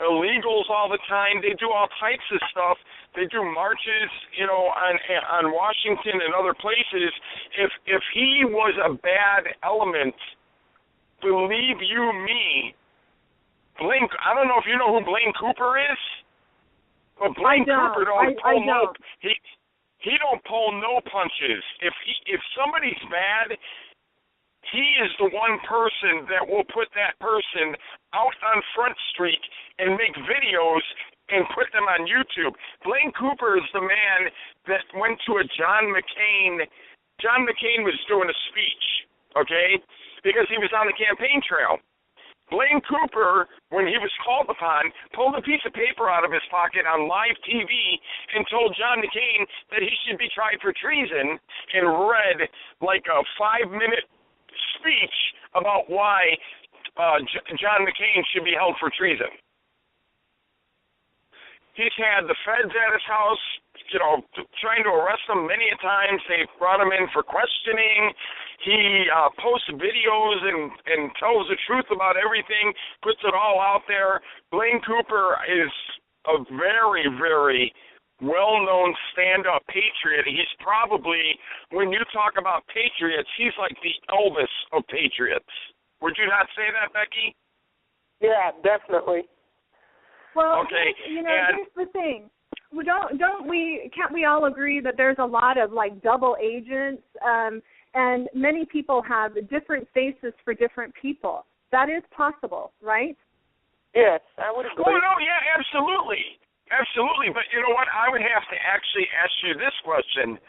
illegals all the time. They do all types of stuff. They do marches, on Washington and other places. If he was a bad element, believe you me, I don't know if you know who Blaine Cooper is, but Blaine Cooper don't pull no. He don't pull no punches. If somebody's bad, he is the one person that will put that person out on Front Street and make videos and put them on YouTube. Blaine Cooper is the man that went to a John McCain. John McCain was doing a speech, okay, because he was on the campaign trail. Blaine Cooper, when he was called upon, pulled a piece of paper out of his pocket on live TV and told John McCain that he should be tried for treason and read like a 5-minute speech about why John McCain should be held for treason. He's had the feds at his house, trying to arrest him many a times. They brought him in for questioning. He posts videos and tells the truth about everything, puts it all out there. Blaine Cooper is a very, very well-known stand-up patriot. He's probably, when you talk about patriots, he's like the Elvis of patriots. Would you not say that, Becky? Yeah, definitely. Well, okay. Here's the thing. Can't we all agree that there's a lot of like double agents, and many people have different faces for different people. That is possible, right? Yes, I would agree. Oh no, yeah, absolutely. Absolutely, but you know what? I would have to actually ask you this question.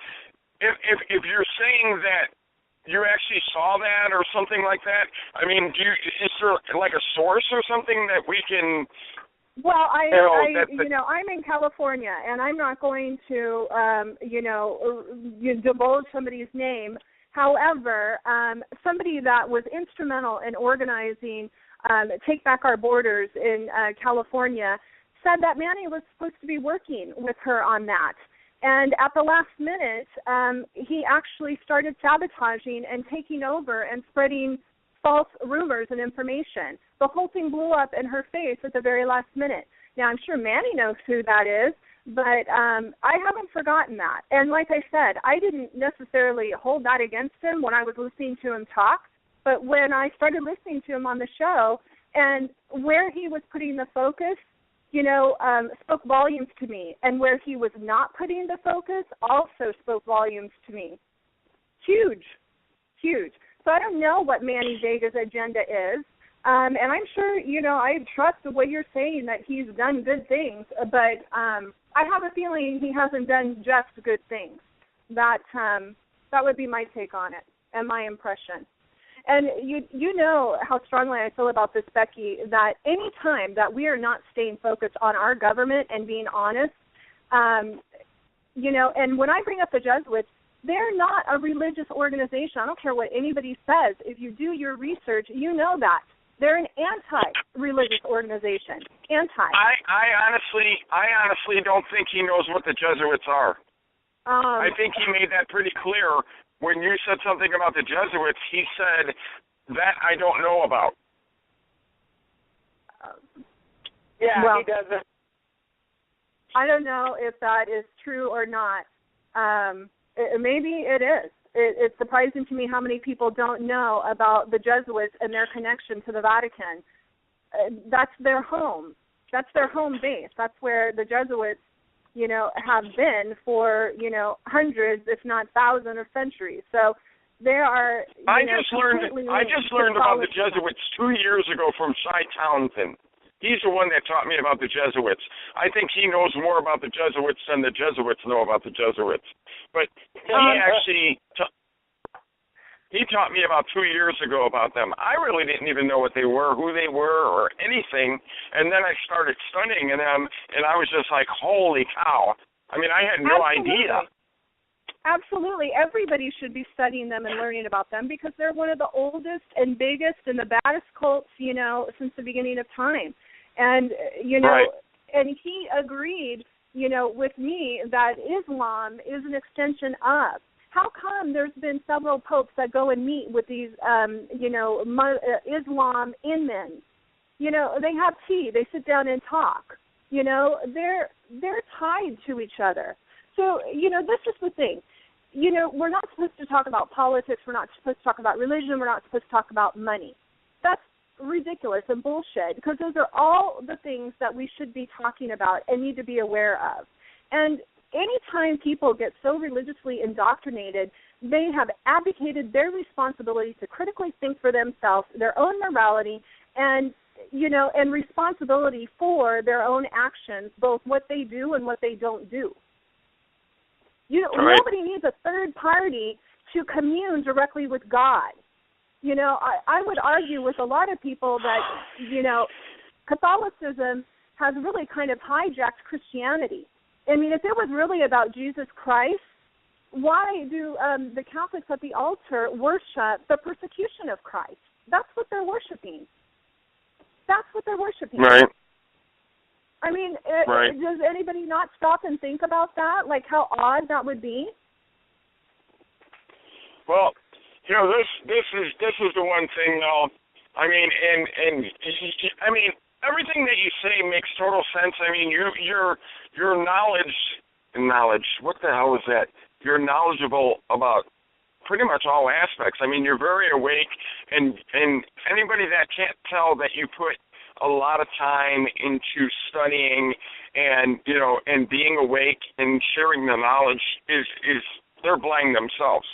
If you're saying that you actually saw that or something like that, I mean, is there like a source or something that we can? Well, I'm in California, and I'm not going to, divulge somebody's name. However, somebody that was instrumental in organizing Take Back Our Borders in California said that Manny was supposed to be working with her on that. And at the last minute, he actually started sabotaging and taking over and spreading false rumors and information. The whole thing blew up in her face at the very last minute. Now, I'm sure Manny knows who that is, but I haven't forgotten that. And like I said, I didn't necessarily hold that against him when I was listening to him talk, but when I started listening to him on the show and where he was putting the focus, spoke volumes to me, and where he was not putting the focus also spoke volumes to me. Huge. So I don't know what Manny Vega's agenda is, and I'm sure, I trust the way you're saying that he's done good things, but I have a feeling he hasn't done just good things. That would be my take on it and my impression. And you know how strongly I feel about this, Becky, that any time that we are not staying focused on our government and being honest, and when I bring up the Jesuits, they're not a religious organization. I don't care what anybody says. If you do your research, you know that. They're an anti-religious organization. I honestly don't think he knows what the Jesuits are. I think he made that pretty clear. When you said something about the Jesuits, he said, that I don't know about. He doesn't. I don't know if that is true or not. Maybe it is. It's surprising to me how many people don't know about the Jesuits and their connection to the Vatican. That's their home. That's their home base. That's where the Jesuits, have been for, hundreds, if not thousands of centuries. So they are. I just learned about the Jesuits 2 years ago from Cy Townsend. He's the one that taught me about the Jesuits. I think he knows more about the Jesuits than the Jesuits know about the Jesuits. But he taught me about 2 years ago about them. I really didn't even know what they were, who they were, or anything. And then I started studying them, and I was just like, holy cow. I mean, I had no idea. Absolutely. Everybody should be studying them and learning about them because they're one of the oldest and biggest and the baddest cults, since the beginning of time. And, right. And he agreed, with me that Islam is an extension of. How come there's been several popes that go and meet with these, Islam inmen? They have tea. They sit down and talk. They're tied to each other. So, this is the thing. We're not supposed to talk about politics. We're not supposed to talk about religion. We're not supposed to talk about money. That's ridiculous and bullshit because those are all the things that we should be talking about and need to be aware of. And anytime people get so religiously indoctrinated, they have abdicated their responsibility to critically think for themselves, their own morality, and and responsibility for their own actions, both what they do and what they don't do. Right. Nobody needs a third party to commune directly with God. I would argue with a lot of people that, Catholicism has really kind of hijacked Christianity. I mean, if it was really about Jesus Christ, why do the Catholics at the altar worship the persecution of Christ? That's what they're worshiping. Right. I mean, right. Does anybody not stop and think about that? Like how odd that would be? Well, this is the one thing though. I mean, and I mean, everything that you say makes total sense. I mean, your knowledge. What the hell is that? You're knowledgeable about pretty much all aspects. I mean, you're very awake, and anybody that can't tell that you put a lot of time into studying and and being awake and sharing the knowledge is they're blind themselves.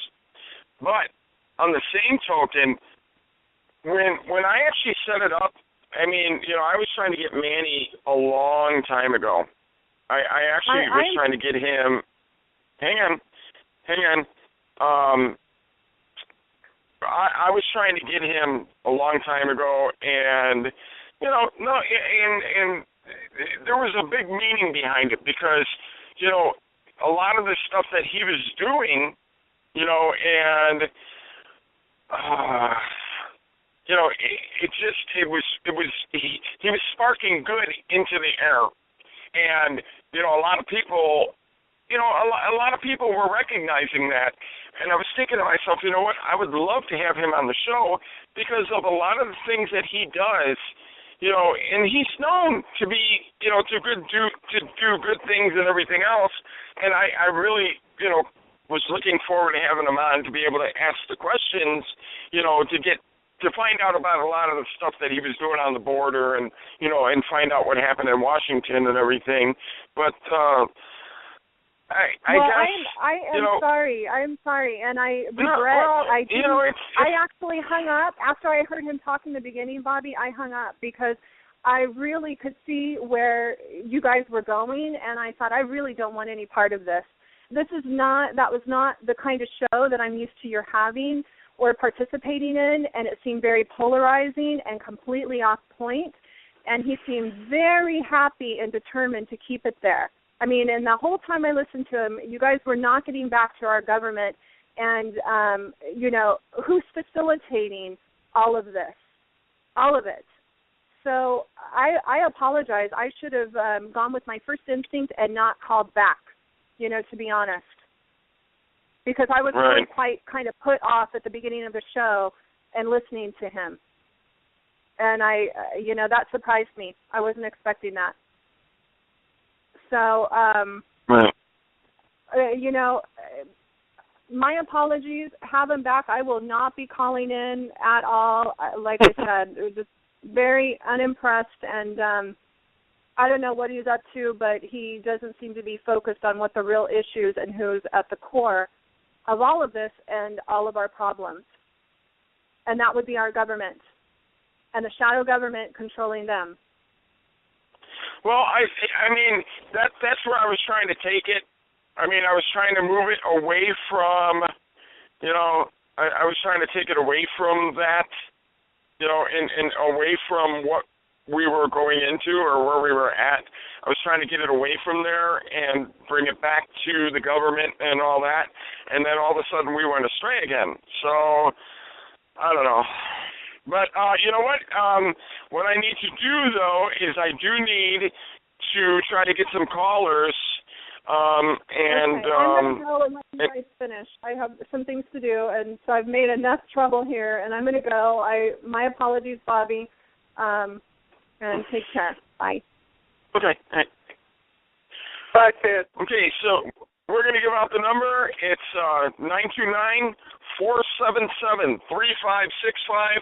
But on the same token, when I actually set it up, I mean, I was trying to get Manny a long time ago. I actually was trying to get him. Hang on. I was trying to get him a long time ago, and and there was a big meaning behind it because a lot of the stuff that he was doing, and he was sparking good into the air, and a lot of people. A lot of people were recognizing that, and I was thinking to myself, you know what, I would love to have him on the show because of a lot of the things that he does, and he's known to be, to do good things and everything else, and I really, was looking forward to having him on to be able to ask the questions, to find out about a lot of the stuff that he was doing on the border and, and find out what happened in Washington and everything, but, I am sorry, and I regret. I actually hung up after I heard him talk in the beginning, Bobby. I hung up because I really could see where you guys were going, and I thought I really don't want any part of this. That was not the kind of show that I'm used to your having or participating in, and it seemed very polarizing and completely off point. And he seemed very happy and determined to keep it there. I mean, and the whole time I listened to him, you guys were not getting back to our government and, who's facilitating all of this, all of it. So I apologize. I should have gone with my first instinct and not called back, to be honest, because I was really quite kind of put off at the beginning of the show and listening to him. And that surprised me. I wasn't expecting that. So, my apologies. Have him back. I will not be calling in at all. Like I said, just very unimpressed, and I don't know what he's up to, but he doesn't seem to be focused on what the real issues and who's at the core of all of this and all of our problems. And that would be our government and the shadow government controlling them. Well, I mean, that's where I was trying to take it. I mean, I was trying to move it away from, I was trying to take it away from that, and away from what we were going into or where we were at. I was trying to get it away from there and bring it back to the government and all that, and then all of a sudden we went astray again. So, I don't know. But you know what? What I need to do, though, is I do need to try to get some callers. I'm going to go and let you guys finish. I have some things to do, and so I've made enough trouble here, and I'm going to go. My apologies, Bobby, and take care. Bye. Okay. Bye, Ted. Okay, so we're going to give out the number. It's 929-477-3565.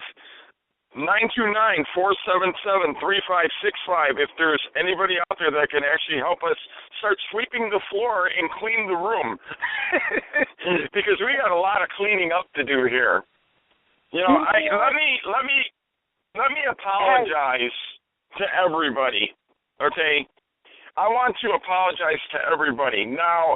929-477-3565. If there's anybody out there that can actually help us start sweeping the floor and clean the room, because we got a lot of cleaning up to do here. Let me apologize to everybody. Okay, I want to apologize to everybody. Now,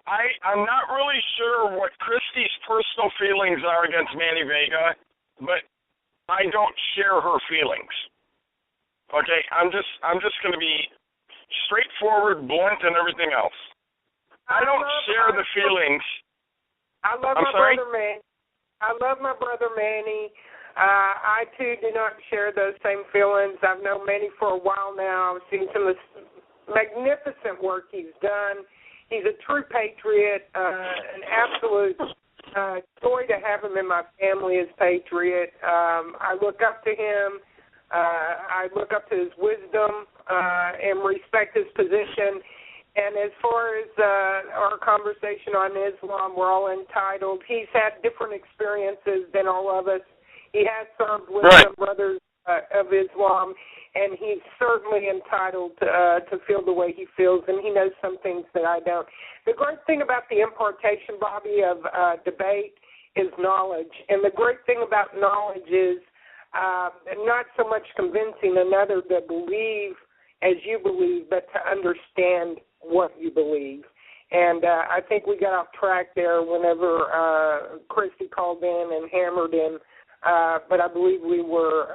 I'm not really sure what Christy's personal feelings are against Manny Vega, but I don't share her feelings. Okay, I'm just going to be straightforward, blunt, and everything else. I don't share the feelings. I love my brother Manny. I love my brother Manny. I too do not share those same feelings. I've known Manny for a while now. I've seen some of the magnificent work he's done. He's a true patriot, an absolute joy to have him in my family as Patriot. I look up to him. I look up to his wisdom and respect his position. And as far as our conversation on Islam, we're all entitled. He's had different experiences than all of us. He has served with some brothers of Islam, and he's certainly entitled to feel the way he feels, and he knows some things that I don't. The great thing about the importation, Bobby, of debate is knowledge. And the great thing about knowledge is not so much convincing another to believe as you believe, but to understand what you believe. And I think we got off track there whenever Christy called in and hammered in, but I believe we were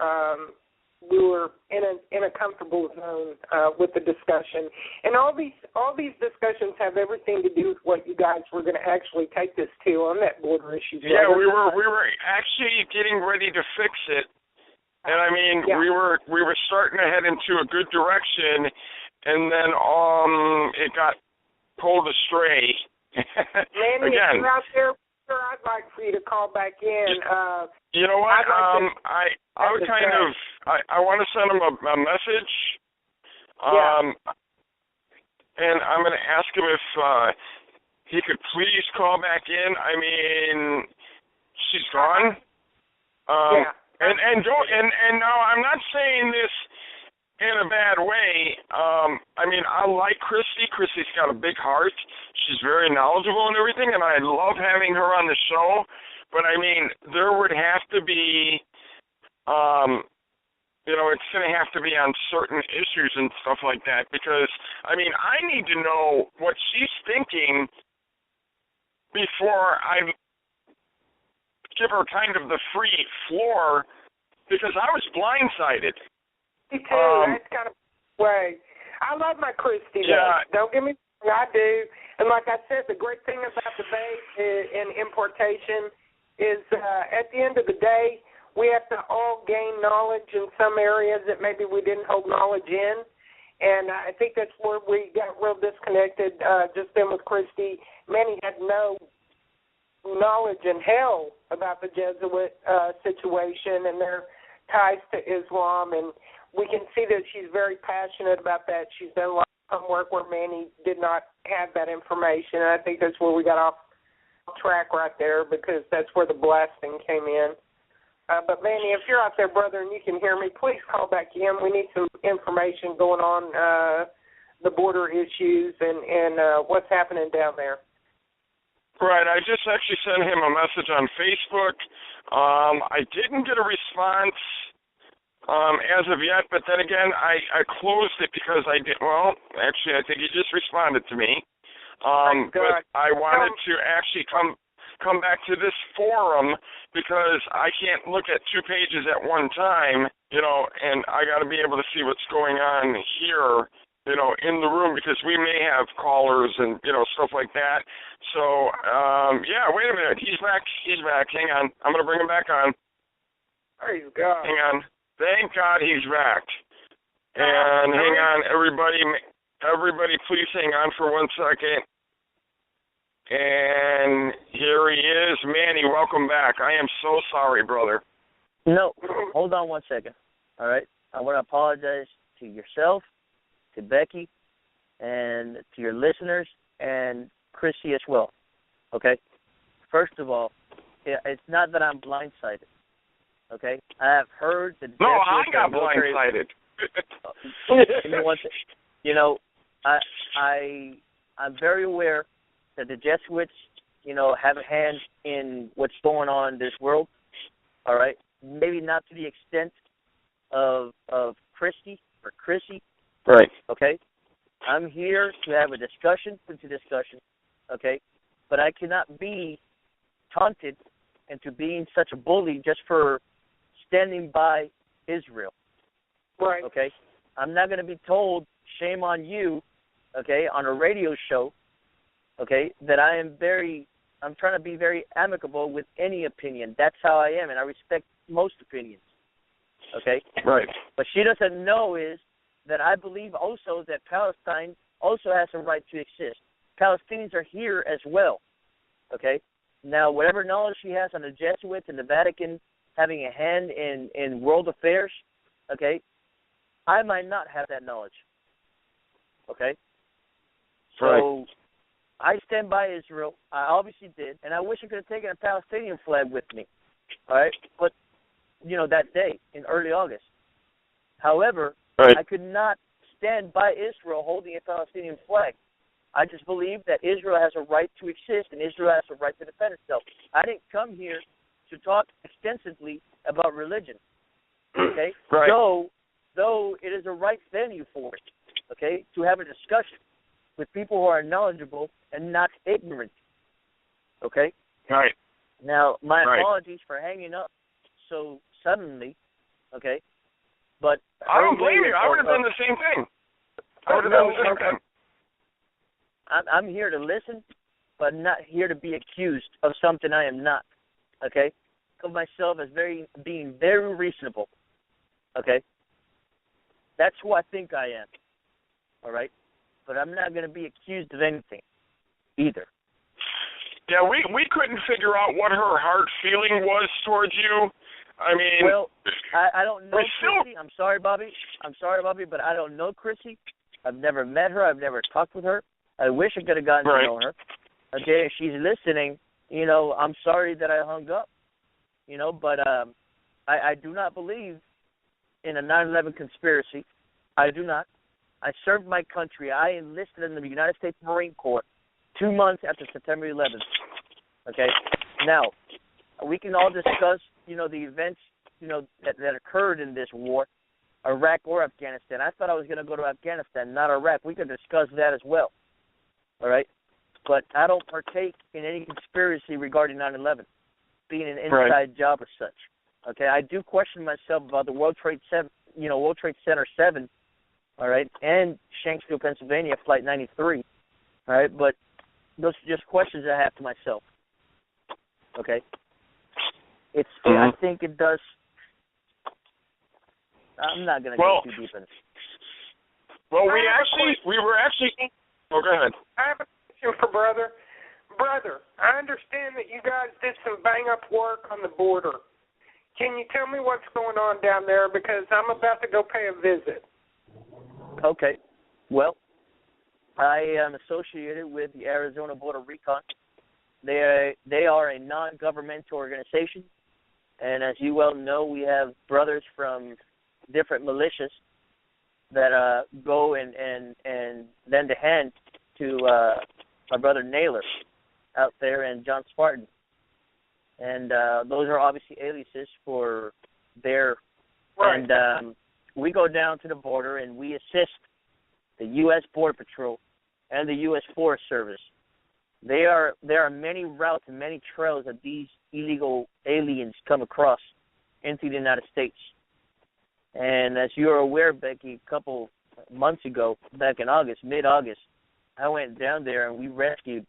in a comfortable zone with the discussion. And all these discussions have everything to do with what you guys were going to actually take this to on that border issue. Yeah, we were actually getting ready to fix it. And I mean, we were starting to head into a good direction, and then it got pulled astray. Manny, if you're out there, I'd like for you to call back in. You know what? I would I want to send him a message. And I'm going to ask him if he could please call back in. I mean, she's gone. And no, I'm not saying this in a bad way. I mean, I like Christy. Christy's got a big heart. She's very knowledgeable and everything, and I love having her on the show. But, I mean, there would have to be, it's going to have to be on certain issues and stuff like that because, I mean, I need to know what she's thinking before I give her kind of the free floor because I was blindsided. Me too. That's kind of the way. I love my Christy. Yeah. Don't get me wrong, I do. And like I said, the great thing about debate and importation is at the end of the day, we have to all gain knowledge in some areas that maybe we didn't hold knowledge in. And I think that's where we got real disconnected just then with Christy. Manny had no knowledge in hell about the Jesuit situation and their ties to Islam, and we can see that she's very passionate about that. She's done a lot of homework where Manny did not have that information, and I think that's where we got off track right there because that's where the blasting came in. But Manny, if you're out there, brother, and you can hear me, please call back in. We need some information going on the border issues and what's happening down there. Right, I just actually sent him a message on Facebook. I didn't get a response as of yet, but then again, I closed it because I think he just responded to me. But I wanted to actually come back to this forum because I can't look at two pages at one time, and I got to be able to see what's going on here, in the room because we may have callers and, stuff like that. So, wait a minute. He's back. Hang on. I'm going to bring him back on. Praise God. Hang on. Thank God he's back. And hang on, everybody. Everybody, please hang on for 1 second. And here he is. Manny, welcome back. I am so sorry, brother. No, hold on 1 second. All right? I want to apologize to yourself, to Becky, and to your listeners, and Chrissy as well. Okay? First of all, it's not that I'm blindsided. Okay? I have heard the... No, I got blindsided. Give me 1 second. I'm very aware that the Jesuits, have a hand in what's going on in this world. All right? Maybe not to the extent of Christy or Chrissy. Right. Okay? I'm here to have a discussion, okay? But I cannot be taunted into being such a bully just for standing by Israel. Right. Okay? I'm not going to be told, shame on you, okay, on a radio show, okay, that I'm trying to be very amicable with any opinion. That's how I am, and I respect most opinions. Okay? Right. What she doesn't know is that I believe also that Palestine also has a right to exist. Palestinians are here as well, okay? Now, whatever knowledge she has on the Jesuits and the Vatican having a hand in world affairs, okay, I might not have that knowledge. Okay? So I stand by Israel. I obviously did, and I wish I could have taken a Palestinian flag with me. All right? But, that day in early August. However, I could not stand by Israel holding a Palestinian flag. I just believe that Israel has a right to exist and Israel has a right to defend itself. I didn't come here to talk extensively about religion, okay? Right. Though it is a right venue for it, okay, to have a discussion with people who are knowledgeable and not ignorant, okay? Right. Now, my apologies for hanging up so suddenly, okay? But I don't blame you. I would have done the same thing. I'm here to listen, but not here to be accused of something I am not, okay? Of myself as being very reasonable, okay? That's who I think I am, all right? But I'm not going to be accused of anything either. Yeah, we couldn't figure out what her heart feeling was towards you. I mean... Well, I don't know Chrissy. I'm sorry, Bobby, but I don't know Chrissy. I've never met her. I've never talked with her. I wish I could have gotten to know her. Okay, if she's listening, I'm sorry that I hung up, but I do not believe in a 9/11 conspiracy. I do not. I served my country. I enlisted in the United States Marine Corps 2 months after September 11th. Okay? Now, we can all discuss, the events, that occurred in this war, Iraq or Afghanistan. I thought I was going to go to Afghanistan, not Iraq. We could discuss that as well. All right? But I don't partake in any conspiracy regarding 9/11, being an inside job or such. Okay? I do question myself about the World Trade Center 7, all right, and Shanksville, Pennsylvania, Flight 93. All right? But those are just questions I have to myself. Okay? I think it does. I'm not going to go too deep in it. Well, we were actually. Oh, go ahead. I have a question for Brother. Brother, I understand that you guys did some bang-up work on the border. Can you tell me what's going on down there? Because I'm about to go pay a visit. Okay. Well, I am associated with the Arizona Border Recon. They are a non-governmental organization, and as you well know, we have brothers from different militias that go and lend a hand to my brother Naylor out there and John Spartan. And those are obviously aliases for their... Right. And we go down to the border and we assist the U.S. Border Patrol and the U.S. Forest Service. There are many routes and many trails that these illegal aliens come across into the United States. And as you are aware, Becky, a couple months ago, back in August, mid-August, I went down there and we rescued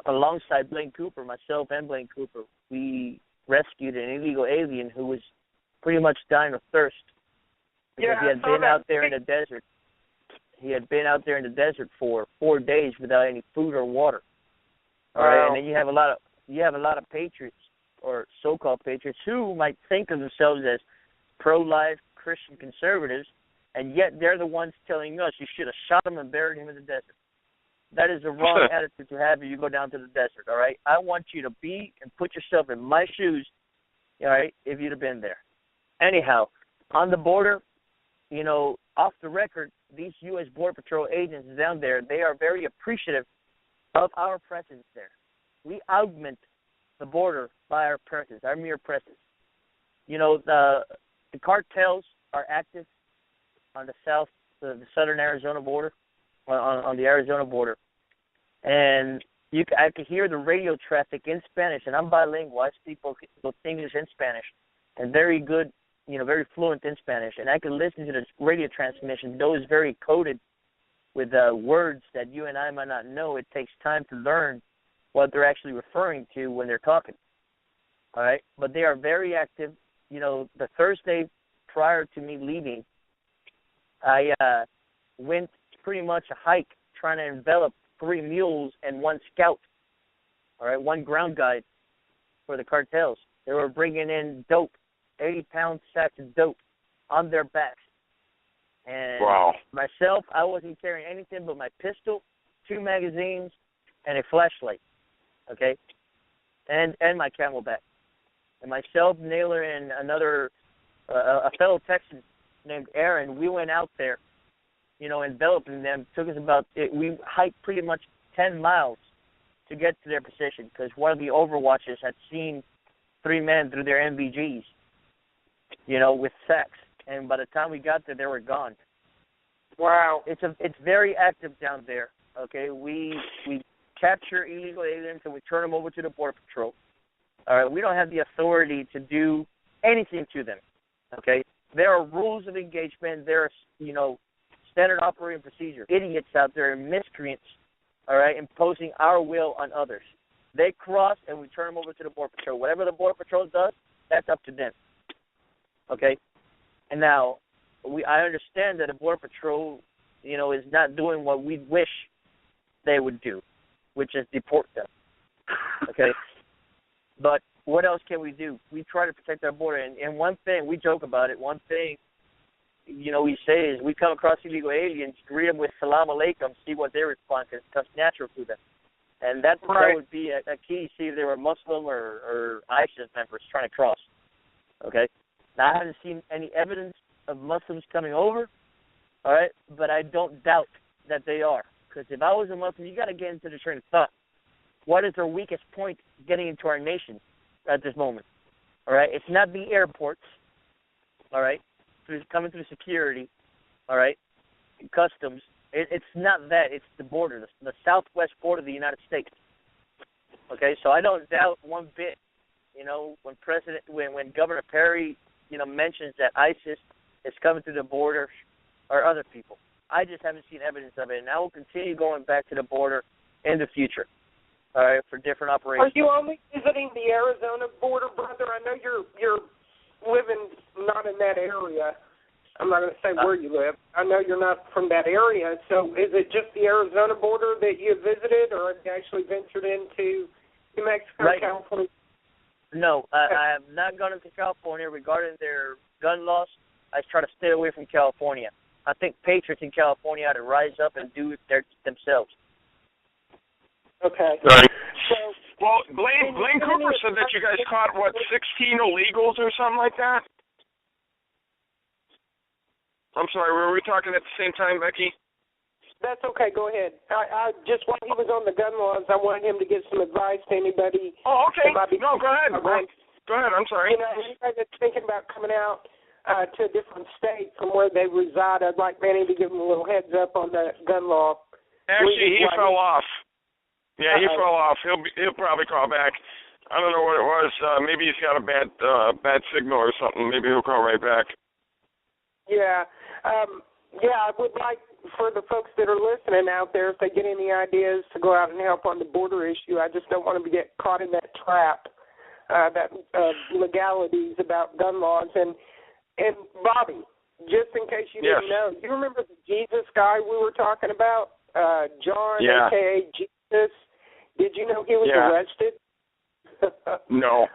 alongside Blaine Cooper, myself and Blaine Cooper, we rescued an illegal alien who was pretty much dying of thirst because he had been out there in the desert. He had been out there in the desert for 4 days without any food or water. All right, and then you have a lot of patriots or so-called patriots who might think of themselves as pro-life Christian conservatives, and yet they're the ones telling us you should have shot him and buried him in the desert. That is the wrong attitude to have if you go down to the desert, all right? I want you to be and put yourself in my shoes, all right, if you'd have been there. Anyhow, on the border, off the record, these U.S. Border Patrol agents down there, they are very appreciative of our presence there. We augment the border by our presence, our mere presence. The cartels are active on the southern Arizona border, on the Arizona border. And I could hear the radio traffic in Spanish, and I'm bilingual. I speak both English and Spanish, and very good, very fluent in Spanish. And I could listen to the radio transmission, those very coded with words that you and I might not know. It takes time to learn what they're actually referring to when they're talking. All right? But they are very active. The Thursday prior to me leaving, I went pretty much a hike trying to envelop 3 mules and 1 scout all right, one ground guide for the cartels. They were bringing in dope, 80-pound sacks of dope on their backs. And myself, I wasn't carrying anything but my pistol, 2 magazines, and a flashlight, okay, and my Camelback. And myself, Naylor, and another, a fellow Texan named Aaron, we went out there, enveloping them. Took us we hiked pretty much 10 miles to get to their position because one of the overwatchers had seen 3 men through their MVGs, with sacks. And by the time we got there, they were gone. Wow. It's very active down there, okay? We capture illegal aliens and we turn them over to the Border Patrol. All right, we don't have the authority to do anything to them, okay? There are rules of engagement. There are, standard operating procedure. Idiots out there, miscreants, all right, imposing our will on others. They cross and we turn them over to the Border Patrol. Whatever the Border Patrol does, that's up to them, okay? And now, I understand that the Border Patrol, is not doing what we wish they would do, which is deport them, okay? But what else can we do? We try to protect our border. And one thing, we joke about it, one thing, we say is we come across illegal aliens, greet them with salam alaikum, see what they respond, because it comes natural to them. And that would be a key, see if they were Muslim or ISIS members trying to cross, okay? Now, I haven't seen any evidence of Muslims coming over, all right, but I don't doubt that they are. Because if I was a Muslim, you got to get into the train of thought. What is our weakest point getting into our nation at this moment? All right, it's not the airports, all right, coming through security, all right, customs. It's not that. It's the border, the southwest border of the United States. Okay, so I don't doubt one bit, when Governor Perry, mentions that ISIS is coming through the border or other people. I just haven't seen evidence of it, and I will continue going back to the border in the future, all right, for different operations. Are you only visiting the Arizona border, brother? I know you're living not in that area. I'm not going to say where you live. I know you're not from that area. So is it just the Arizona border that you visited, or have you actually ventured into New Mexico, California? No, I have not gone into California regarding their gun laws. I try to stay away from California. I think patriots in California ought to rise up and do it themselves. Okay. Right. So, well, Blaine Cooper said that you guys caught, 16 illegals or something like that? I'm sorry, were we talking at the same time, Becky? That's okay. Go ahead. I just while he was on the gun laws, I wanted him to give some advice to anybody. Oh, okay. No, go ahead. Go ahead. I'm sorry. Anybody that's thinking about coming out to a different state from where they reside, I'd like Manny to give them a little heads up on the gun law. Actually, he fell off. Yeah, he fell off. He'll probably call back. I don't know what it was. Maybe he's got a bad signal or something. Maybe he'll call right back. Yeah. I would like for the folks that are listening out there, if they get any ideas to go out and help on the border issue, I just don't want them to get caught in that trap, legalities about gun laws. And Bobby, just in case you didn't know, you remember the Jesus guy we were talking about, John, a.k.a. Jesus? Did you know he was arrested? No.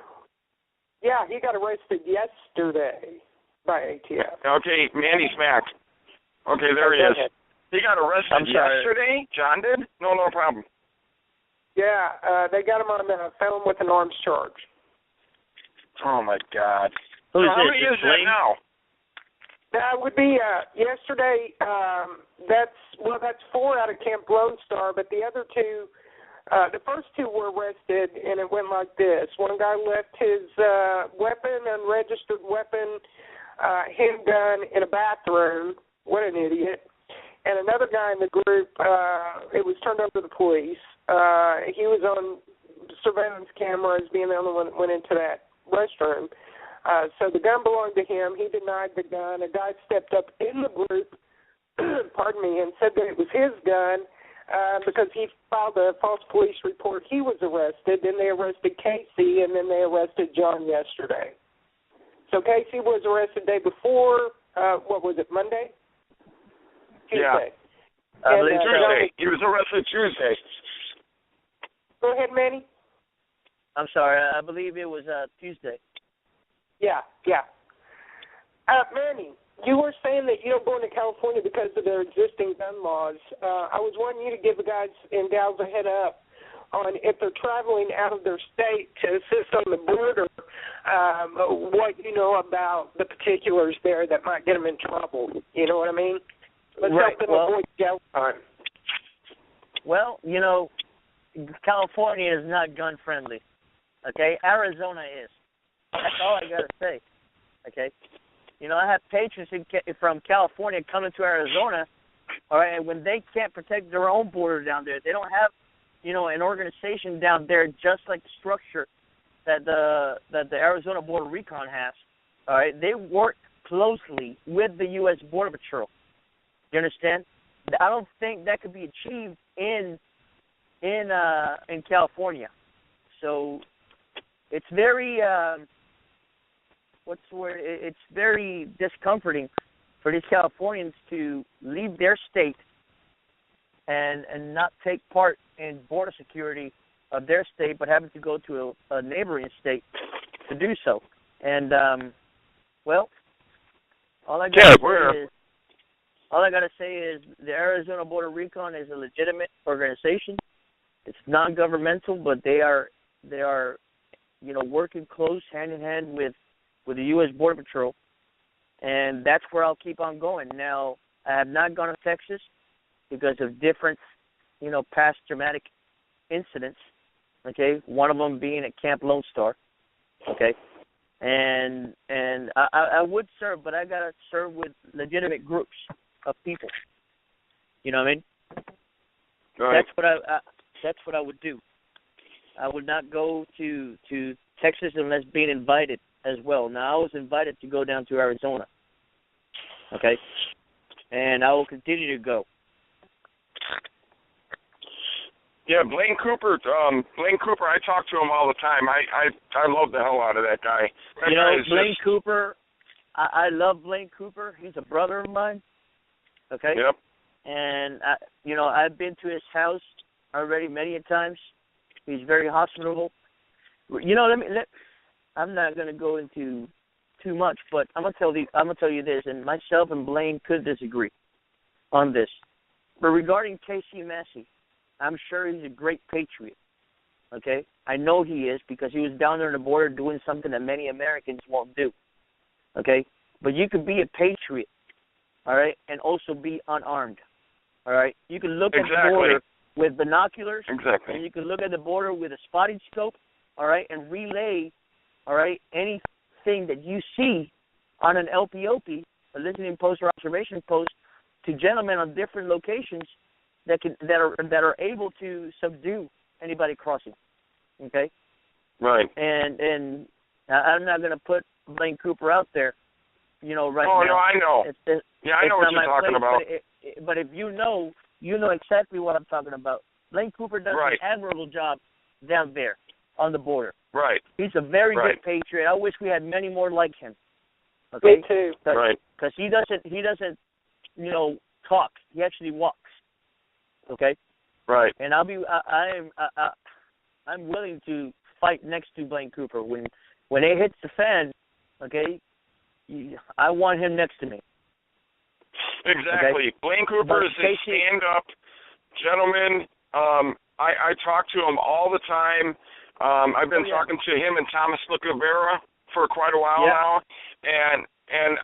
Yeah, he got arrested yesterday by ATF. Okay, Manny's back. Okay, there he is. He got arrested yesterday? John did? No problem. Yeah, they got him on the felon with an arms charge. Oh, my God. How many is that now? That would be yesterday. That's 4 out of Camp Lone Star, but the other 2, the first 2 were arrested, and it went like this. One guy left his unregistered weapon, handgun in a bathroom. What an idiot. And another guy in the group, it was turned over to the police. He was on surveillance cameras being the only one that went into that restroom. So the gun belonged to him. He denied the gun. A guy stepped up in the group, and said that it was his gun because he filed a false police report. He was arrested. Then they arrested Casey, and then they arrested John yesterday. So Casey was arrested the day before. What was it, Monday? Tuesday. Yeah. Tuesday. He was arrested Tuesday. Go ahead, Manny. I'm sorry. I believe it was Tuesday. Yeah. Manny, you were saying that you don't go into California because of their existing gun laws. I was wanting you to give the guys and gals a head up on if they're traveling out of their state to assist on the border, what you know about the particulars there that might get them in trouble. You know what I mean? Let's help them avoid jail time. Well, you know, California is not gun friendly. Okay, Arizona is. That's all I gotta say. Okay, you know, I have patrons from California coming to Arizona. All right, and when they can't protect their own border down there, they don't have, you know, an organization down there just like the structure that the Arizona Border Recon has. All right, they work closely with the U.S. Border Patrol. You understand? I don't think that could be achieved in California. So it's very what's the word? It's very discomforting for these Californians to leave their state and not take part in border security of their state, but having to go to a neighboring state to do so. And well, all I gotta say is the Arizona Border Recon is a legitimate organization. It's non-governmental, but they are you know, working close hand in hand with the U.S. Border Patrol, and that's where I'll keep on going. Now, I have not gone to Texas because of different, you know, past dramatic incidents. Okay, one of them being at Camp Lone Star. Okay, and I would serve, but I gotta serve with legitimate groups of people. You know what I mean? Right. That's what I would do. I would not go to Texas unless being invited as well. Now, I was invited to go down to Arizona. Okay? And I will continue to go. Yeah, Blaine Cooper, I talk to him all the time. I love the hell out of that guy. That you know, guy is Blaine Cooper, I love Blaine Cooper. He's a brother of mine. Okay? Yep. And, you know, I've been to his house already many a times. He's very hospitable. You know, I'm not going to go into too much, but I'm gonna tell you this, and myself and Blaine could disagree on this. But regarding Casey Massey, I'm sure he's a great patriot. Okay, I know he is because he was down there on the border doing something that many Americans won't do. Okay, but you could be a patriot, all right, and also be unarmed. All right, you can look at the border with binoculars, and you can look at the border with a spotting scope, all right, and relay, all right, anything that you see on an LPOP, a listening post or observation post, to gentlemen on different locations that are able to subdue anybody crossing. Okay. Right. And I'm not going to put Blaine Cooper out there, you know, right now. Oh no, I know. I know what you're talking about. But if you know exactly what I'm talking about. Blaine Cooper does an admirable job down there on the border. Right. He's a very good patriot. I wish we had many more like him. Okay. Me too. Right. Because he doesn't, you know, talk. He actually walks. Okay. Right. And I'm willing to fight next to Blaine Cooper when it hits the fan. Okay. I want him next to me. Exactly. Okay? Blaine Cooper is a stand-up gentleman. I talk to him all the time. I've been talking to him and Thomas Lucavera for quite a while now, and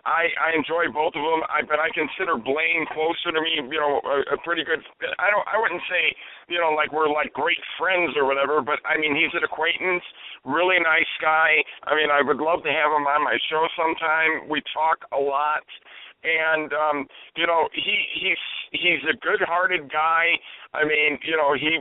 I enjoy both of them. But I consider Blaine closer to me. You know, a pretty good. I wouldn't say, you know, like we're like great friends or whatever. But I mean, he's an acquaintance. Really nice guy. I mean, I would love to have him on my show sometime. We talk a lot. And you know, he's a good-hearted guy. I mean, you know, he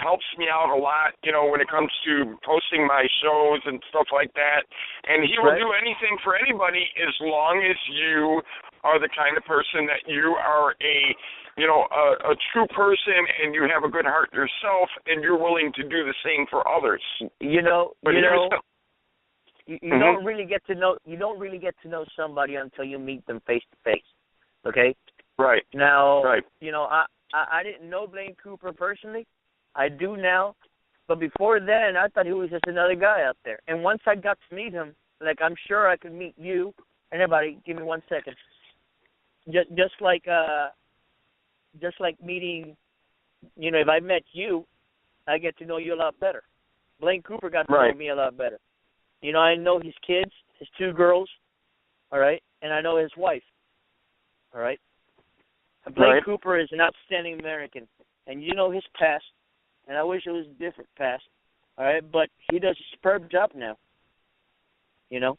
helps me out a lot, you know, when it comes to posting my shows and stuff like that. And he will do anything for anybody as long as you are the kind of person that you are a true person and you have a good heart yourself and you're willing to do the same for others. You don't really get to know somebody until you meet them face to face. Okay? Right. Now, you know, I didn't know Blaine Cooper personally. I do now, But before then, I thought he was just another guy out there. And once I got to meet him, like I'm sure I could meet you and everybody. Give me 1 second. Just like meeting, you know, if I met you, I get to know you a lot better. Blaine Cooper got to know me a lot better. You know, I know his kids, his 2 girls, all right, and I know his wife, all right. Blaine Cooper is an outstanding American, and you know his past, and I wish it was a different past, all right, but he does a superb job now, you know.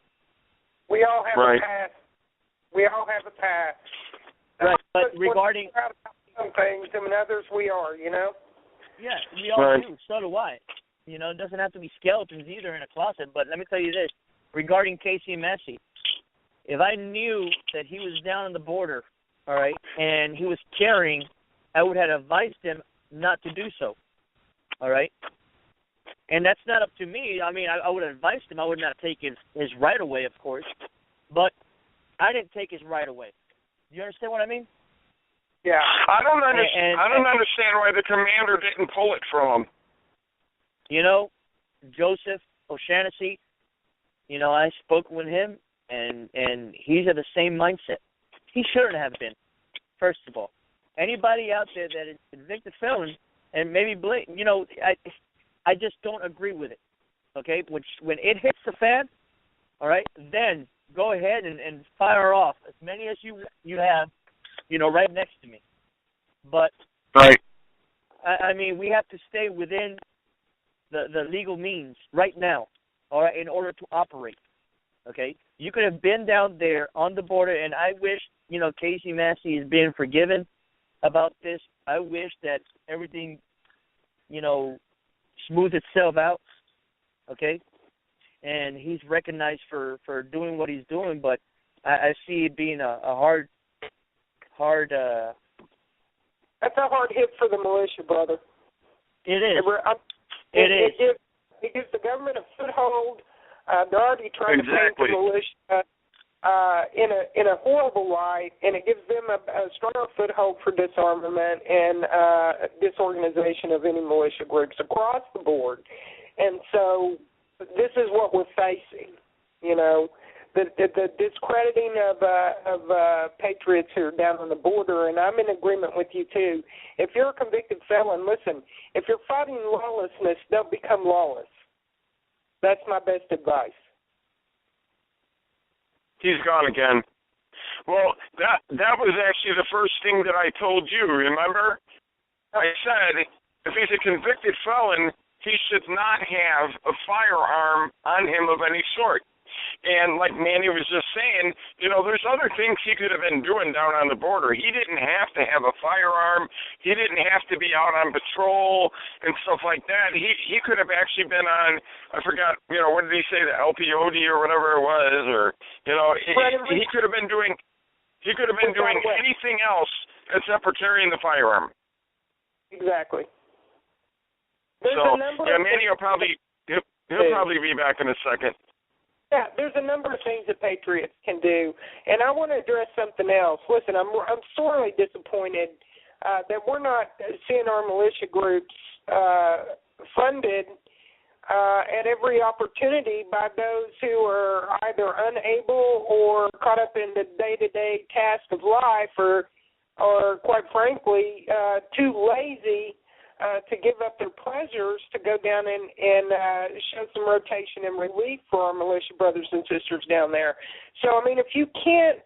We all have a past. We all have a past. Right, but regarding some things, and others we are, you know. Yeah, we all do. So do I. You know, it doesn't have to be skeletons either in a closet. But let me tell you this: regarding Casey Massey, if I knew that he was down on the border, all right, and he was carrying, I would have advised him not to do so. All right. And that's not up to me. I mean, I would have advised him. I would not take his right away, of course. But I didn't take his right away. Do you understand what I mean? Yeah. I don't understand why the commander didn't pull it from him. You know, Joseph O'Shaughnessy, you know, I spoke with him, and he's of the same mindset. He shouldn't have been, first of all. Anybody out there that is a convicted felon, and maybe Blake, you know, I just don't agree with it, okay? When it hits the fan, all right, then go ahead and fire off as many as you have, you know, right next to me. But, I mean, we have to stay within the legal means right now, all right, in order to operate, okay? You could have been down there on the border, and I wish, you know, Casey Massey is being forgiven about this. I wish that everything, you know, smooth itself out, okay? And he's recognized for doing what he's doing, but I see it being a hard. That's a hard hit for the militia, brother. It is. It gives the government a foothold. They're already trying to paint the militia in a horrible light, and it gives them a stronger foothold for disarmament and disorganization of any militia groups across the board. And so this is what we're facing, you know, the discrediting of patriots who are down on the border, and I'm in agreement with you too. If you're a convicted felon, listen, if you're fighting lawlessness, don't become lawless. That's my best advice. He's gone again. Well, that was actually the first thing that I told you, remember? I said, if he's a convicted felon, he should not have a firearm on him of any sort. And like Manny was just saying, you know, there's other things he could have been doing down on the border. He didn't have to have a firearm. He didn't have to be out on patrol and stuff like that. He could have actually been on, I forgot, you know, what did he say, the LPOD or whatever it was, or, you know, he could have been doing, anything else except for carrying the firearm. Exactly. Manny will probably, he'll probably be back in a second. Yeah, there's a number of things that patriots can do, and I want to address something else. Listen, I'm sorely disappointed that we're not seeing our militia groups funded at every opportunity by those who are either unable or caught up in the day-to-day task of life, or quite frankly, too lazy to give up their pleasures to go down and show some rotation and relief for our militia brothers and sisters down there. So, I mean, if you can't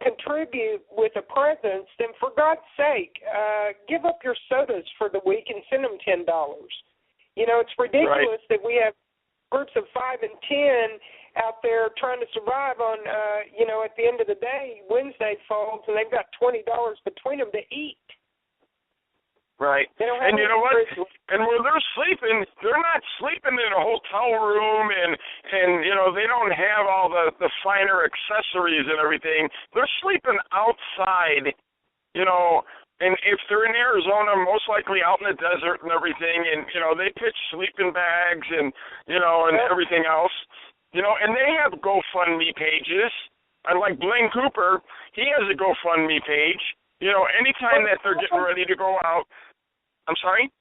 contribute with a presence, then for God's sake, give up your sodas for the week and send them $10. You know, it's ridiculous that we have groups of 5 and 10 out there trying to survive on, you know, at the end of the day, Wednesday falls, and they've got $20 between them to eat. Right. And you know what? And when they're sleeping, they're not sleeping in a hotel room and you know, they don't have all the finer accessories and everything. They're sleeping outside, you know, and if they're in Arizona, most likely out in the desert and everything, and, you know, they pitch sleeping bags and, you know, and everything else. You know, and they have GoFundMe pages. Unlike Blaine Cooper, he has a GoFundMe page. You know, anytime that they're getting ready to go out. I'm sorry?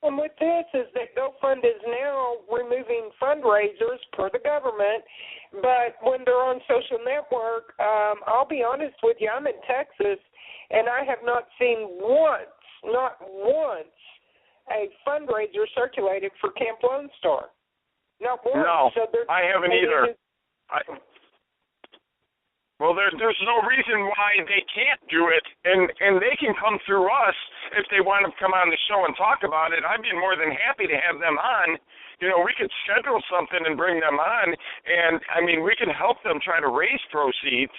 problem with this is that GoFund is now removing fundraisers per the government, but when they're on social network, I'll be honest with you, I'm in Texas, and I have not seen not once, a fundraiser circulated for Camp Lone Star. Not once. No, so I haven't either. Well, there's no reason why they can't do it, and they can come through us if they want to come on the show and talk about it. I'd be more than happy to have them on. You know, we could schedule something and bring them on, and, I mean, we can help them try to raise proceeds.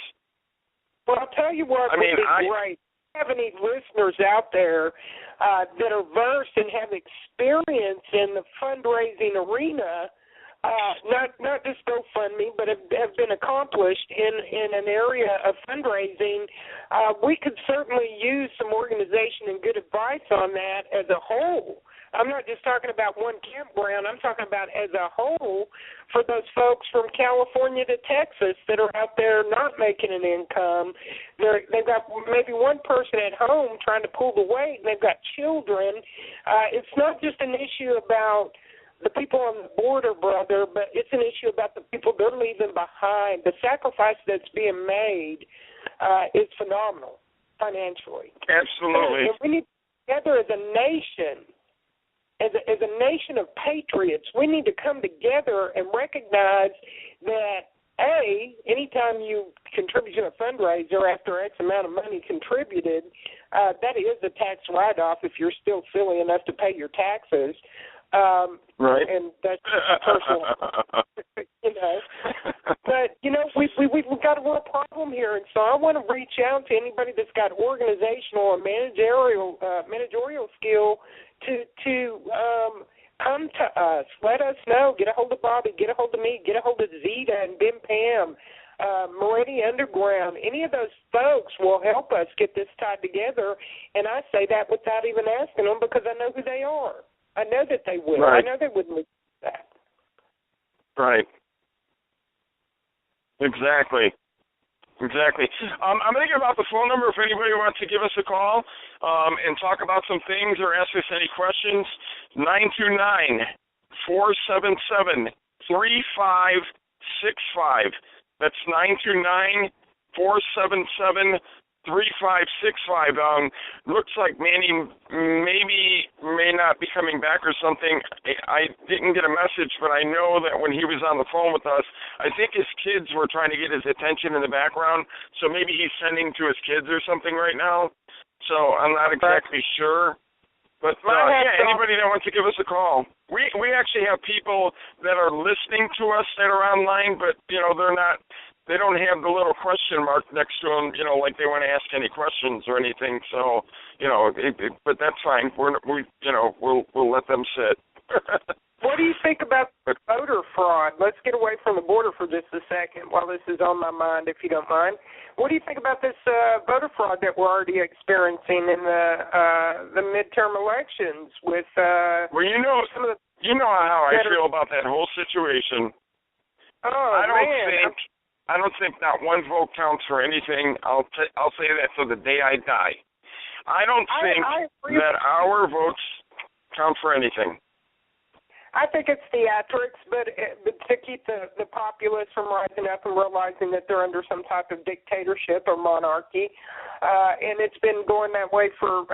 Well, I'll tell you what would be great. If you have any listeners out there that are versed and have experience in the fundraising arena, not just GoFundMe, but have been accomplished in an area of fundraising, we could certainly use some organization and good advice on that as a whole. I'm not just talking about one campground. I'm talking about as a whole for those folks from California to Texas that are out there not making an income. They've got maybe one person at home trying to pull the weight, and they've got children. It's not just an issue about the people on the border, brother, but it's an issue about the people they're leaving behind. The sacrifice that's being made is phenomenal financially. Absolutely. And we need to together as a nation, as a nation of patriots, we need to come together and recognize that, anytime you contribute to a fundraiser after X amount of money contributed, that is a tax write-off if you're still silly enough to pay your taxes. Right. And that's personal, you know. But, you know, we've got a real problem here, and so I want to reach out to anybody that's got organizational or managerial skill to come to us. Let us know. Get a hold of Bobby. Get a hold of me. Get a hold of Zeta and Ben Pam, Meridian Underground. Any of those folks will help us get this tied together, and I say that without even asking them because I know who they are. I know that they will. Right. I know they wouldn't leave that. Right. Exactly. I'm going to give out the phone number if anybody wants to give us a call and talk about some things or ask us any questions. 929-477-3565. That's 929-477-3565. Looks like Manny may not be coming back or something. I didn't get a message, but I know that when he was on the phone with us, I think his kids were trying to get his attention in the background, so maybe he's sending to his kids or something right now. So I'm not exactly sure. But anybody that wants to give us a call. We actually have people that are listening to us that are online, but you know they don't have the little question mark next to them, you know, like they want to ask any questions or anything. So, you know, but that's fine. We'll let them sit. What do you think about voter fraud? Let's get away from the border for just a second while this is on my mind, if you don't mind. What do you think about this voter fraud that we're already experiencing in the midterm elections with well, some of the... You know how I feel about that whole situation. I don't think not one vote counts for anything. I'll say that till the day I die. I don't think that our votes count for anything. I think it's theatrics, but to keep the populace from rising up and realizing that they're under some type of dictatorship or monarchy, and it's been going that way for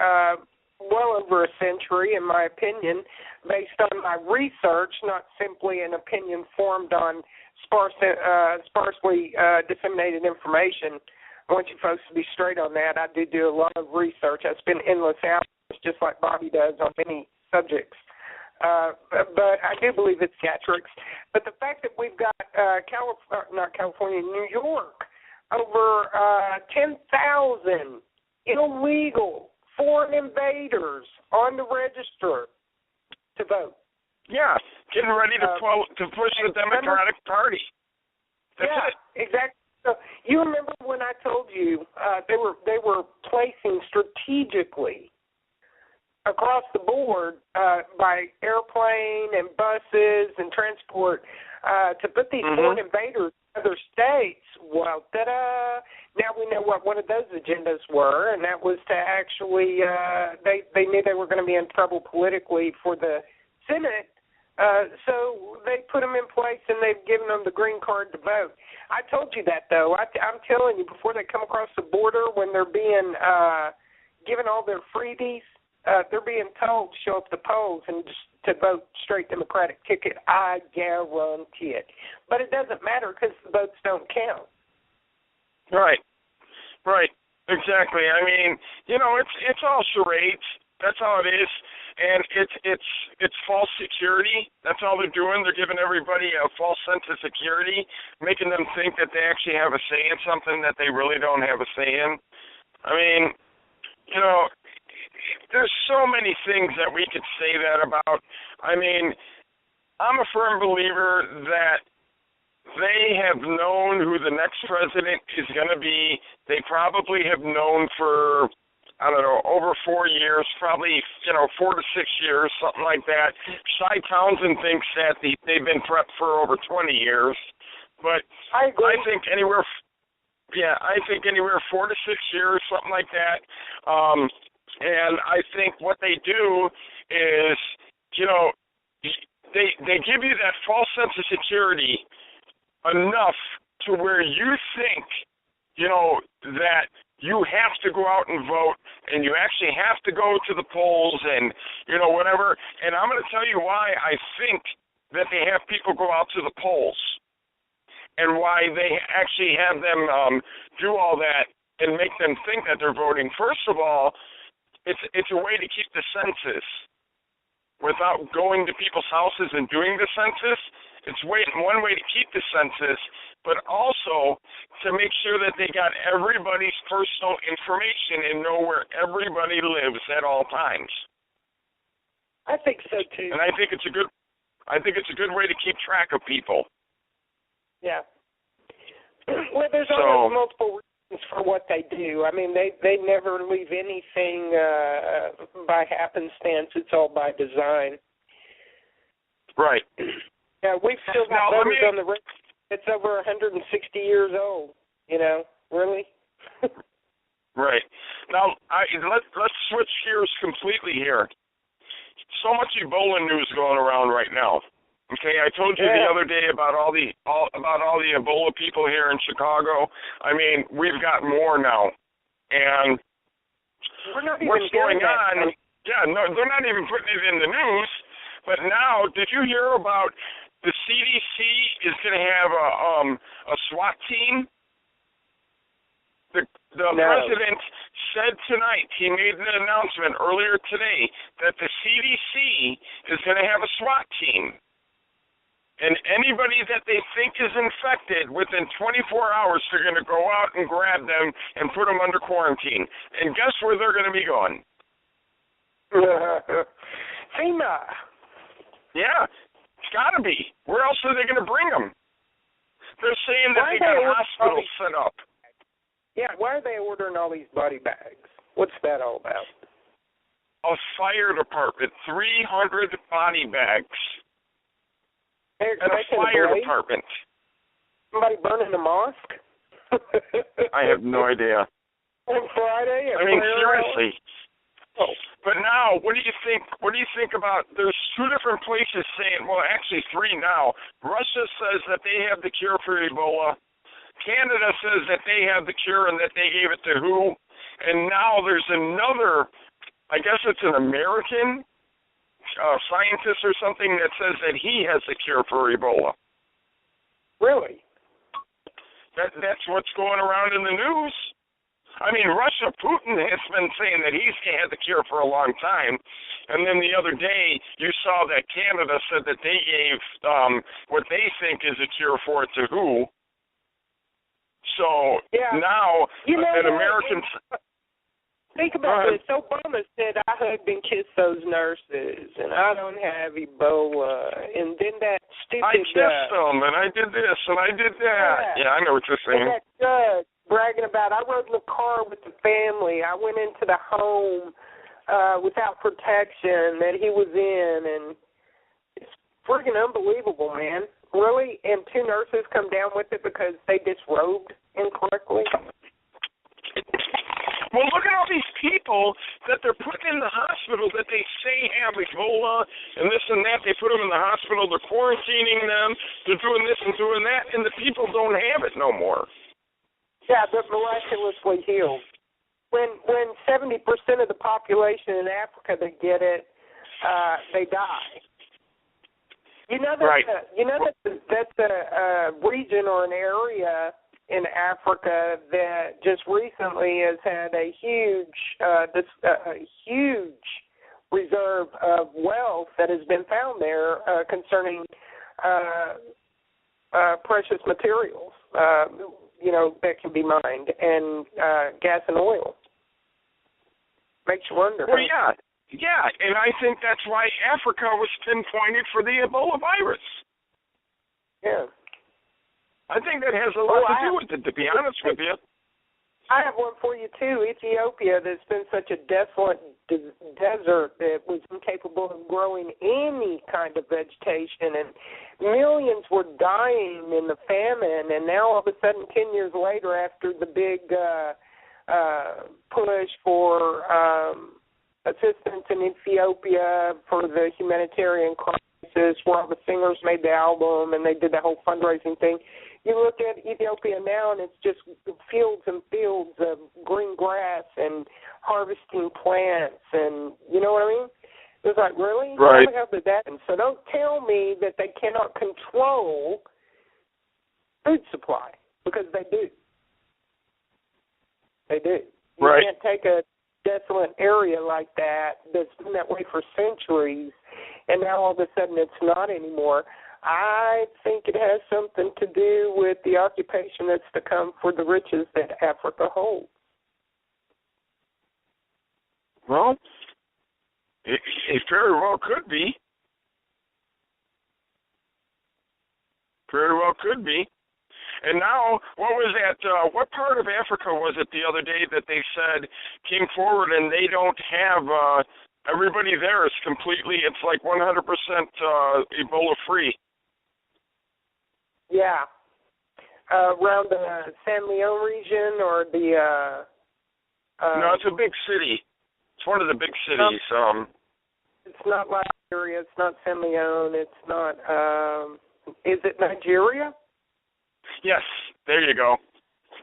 well over a century, in my opinion, based on my research, not simply an opinion formed on sparsely disseminated information. I want you folks to be straight on that. I do a lot of research. I spend endless hours, just like Bobby does, on many subjects. But I do believe it's theatrics. But the fact that we've got New York, over 10,000 illegal foreign invaders on the register to vote. Yeah, getting ready to push the Democratic Party. That's it. Exactly. So you remember when I told you they were placing strategically across the board by airplane and buses and transport to put these foreign invaders in other states. Well, now we know what one of those agendas were, and that was to actually, they knew they were going to be in trouble politically for the Senate, so they put them in place and they've given them the green card to vote. I told you that, though. I'm telling you, before they come across the border, when they're being given all their freebies, they're being told to show up the polls and just to vote straight Democratic ticket. I guarantee it. But it doesn't matter because the votes don't count. Right. Exactly. I mean, it's all charades. That's all it is. And it's false security. That's all they're doing. They're giving everybody a false sense of security, making them think that they actually have a say in something that they really don't have a say in. I mean, there's so many things that we could say that about. I mean, I'm a firm believer that they have known who the next president is going to be. They probably have known for, I don't know, over 4 years, probably, 4 to 6 years, something like that. Cy Townsend thinks that they've been prepped for over 20 years. But I think anywhere 4 to 6 years, something like that. And I think what they do is, they give you that false sense of security enough to where you think, that you have to go out and vote and you actually have to go to the polls and, whatever. And I'm going to tell you why I think that they have people go out to the polls and why they actually have them do all that and make them think that they're voting. First of all, it's a way to keep the census without going to people's houses and doing the census. It's one way to keep the census, but also to make sure that they got everybody's personal information and know where everybody lives at all times. I think so too. And I think it's a good way to keep track of people. Yeah. Well, there's always multiple reasons for what they do. I mean, they never leave anything by happenstance. It's all by design. Right. Yeah, we've still got voters on the road. It's over 160 years old. Really. Right. Now, let's switch gears completely here. So much Ebola news going around right now. Okay, I told you the other day about all the Ebola people here in Chicago. I mean, we've got more now, and what's going on? Yeah, no, they're not even putting it in the news. But now, did you hear about? The CDC is going to have a SWAT team. The president said tonight, he made an announcement earlier today, that the CDC is going to have a SWAT team. And anybody that they think is infected, within 24 hours, they're going to go out and grab them and put them under quarantine. And guess where they're going to be going? FEMA. Yeah. It's got to be. Where else are they going to bring them? They're saying that they got hospitals set up. Yeah, why are they ordering all these body bags? What's that all about? A fire department, 300 body bags. At a fire department. Somebody burning a mosque? I have no idea. On Friday? I mean, seriously. Oh. But now, what do you think? What do you think about? There's 2 different places saying, well, actually 3 now. Russia says that they have the cure for Ebola. Canada says that they have the cure and that they gave it to WHO. And now there's another, I guess it's an American scientist or something that says that he has the cure for Ebola. Really? That's what's going around in the news. I mean, Putin has been saying that he's had the cure for a long time. And then the other day, you saw that Canada said that they gave what they think is a cure for it to WHO. So now an American... Think about this. Obama said, I hugged and kissed those nurses, and I don't have Ebola. And then that stupid... I kissed them, and I did this, and I did that. Yeah, I know what you're saying. And that judge bragging about, I rode in the car with the family. I went into the home without protection that he was in, and it's friggin' unbelievable, man. Really? And 2 nurses come down with it because they disrobed incorrectly? people that they're putting in the hospital that they say have Ebola and this and that. They put them in the hospital. They're quarantining them. They're doing this and doing that, and the people don't have it no more. Yeah, they're miraculously healed. When 70% of the population in Africa that get it, they die. You know that's a region or an area in Africa that just recently has had a huge reserve of wealth that has been found there concerning precious materials, that can be mined, and gas and oil. Makes you wonder. Well, yeah, and I think that's why Africa was pinpointed for the Ebola virus. Yeah. I think that has a lot to do with it, to be honest with you. I have one for you, too. Ethiopia, that's been such a desolate desert that was incapable of growing any kind of vegetation, and millions were dying in the famine, and now all of a sudden, 10 years later, after the big push for assistance in Ethiopia for the humanitarian crisis, where all the singers made the album and they did the whole fundraising thing. You look at Ethiopia now, and it's just fields and fields of green grass and harvesting plants, and you know what I mean? It's like, really? Right. How did that happen? So don't tell me that they cannot control food supply, because they do. They do. You right. can't take a desolate area like that that's been that way for centuries, and now all of a sudden it's not anymore. I think it has something to do with the occupation that's to come for the riches that Africa holds. Well, it very well could be. Very well could be. And now, what was that? What part of Africa was it the other day that they said came forward and they don't have everybody there is completely? It's like 100% Ebola free. Yeah, around the San Leon region or the. No, it's a big city. It's one of the big cities. It's not Liberia. It's not San Leon. It's not. Is it Nigeria? Yes, there you go.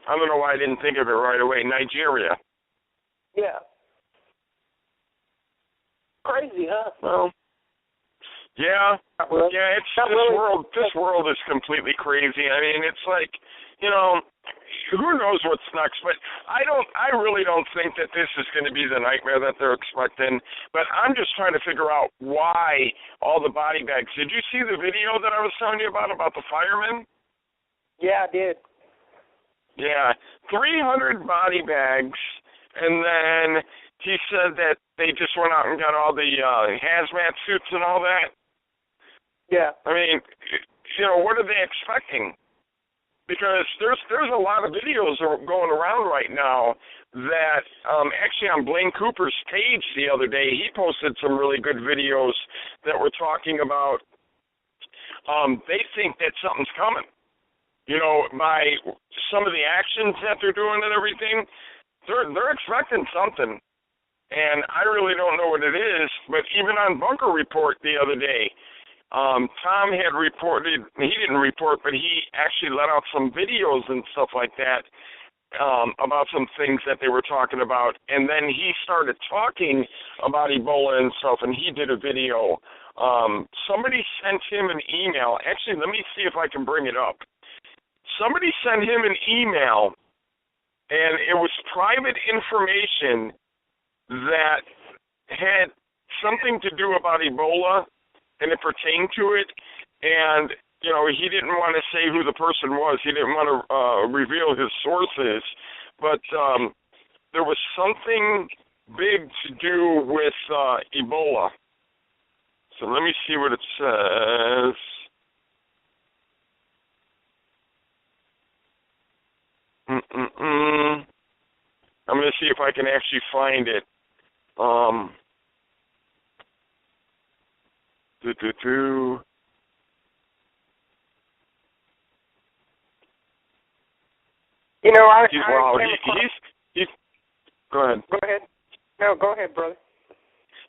I don't know why I didn't think of it right away. Nigeria. Yeah. Crazy, huh? Well, yeah. Well, yeah, it's this world is completely crazy. I mean, it's like, who knows what's next, but I really don't think that this is going to be the nightmare that they're expecting, but I'm just trying to figure out why all the body bags. Did you see the video that I was telling you about the firemen? Yeah, I did. Yeah, 300 body bags, and then he said that they just went out and got all the hazmat suits and all that. Yeah. I mean, what are they expecting? Because there's a lot of videos going around right now that actually on Blaine Cooper's page the other day, he posted some really good videos that were talking about they think that something's coming. By some of the actions that they're doing and everything, they're expecting something. And I really don't know what it is, but even on Bunker Report the other day, Tom had reported, he didn't report, but he actually let out some videos and stuff like that about some things that they were talking about. And then he started talking about Ebola and stuff, and he did a video. Somebody sent him an email. Actually, let me see if I can bring it up. Somebody sent him an email, and it was private information that had something to do about Ebola, and it pertained to it, and, he didn't want to say who the person was. He didn't want to reveal his sources, but there was something big to do with Ebola. So let me see what it says. I'm going to see if I can actually find it. Go ahead. Go ahead. No, go ahead, brother.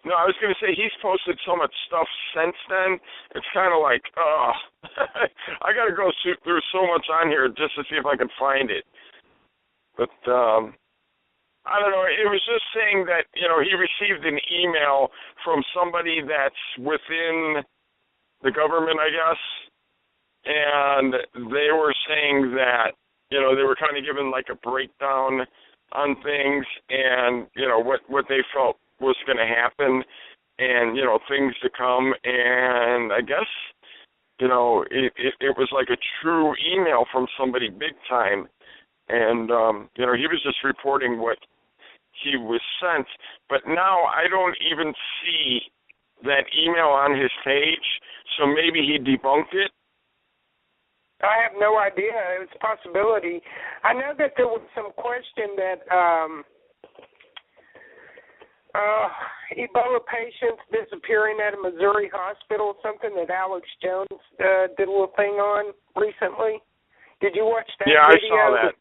No, I was going to say he's posted so much stuff since then. It's kind of like, I got to go through so much on here just to see if I can find it. But I don't know. It was just saying that, he received an email from somebody that's within the government, I guess, and they were saying that, they were kind of given like a breakdown on things and, what they felt was going to happen and, things to come. And I guess, it was like a true email from somebody big time. And, he was just reporting what he was sent. But now I don't even see that email on his page, so maybe he debunked it. I have no idea. It's a possibility. I know that there was some question that Ebola patients disappearing at a Missouri hospital, something that Alex Jones did a little thing on recently. Did you watch that video? Yeah, I saw that.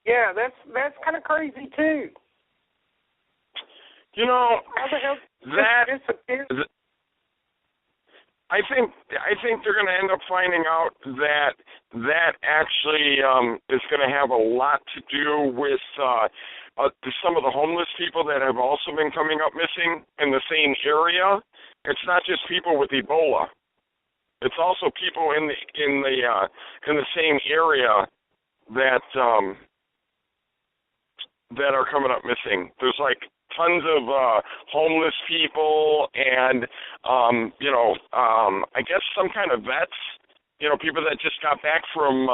Yeah, that's kind of crazy too. How the hell disappeared? I think they're going to end up finding out that actually is going to have a lot to do with some of the homeless people that have also been coming up missing in the same area. It's not just people with Ebola; it's also people in the same area that are coming up missing. There's like tons of homeless people and, I guess some kind of vets, people that just got back from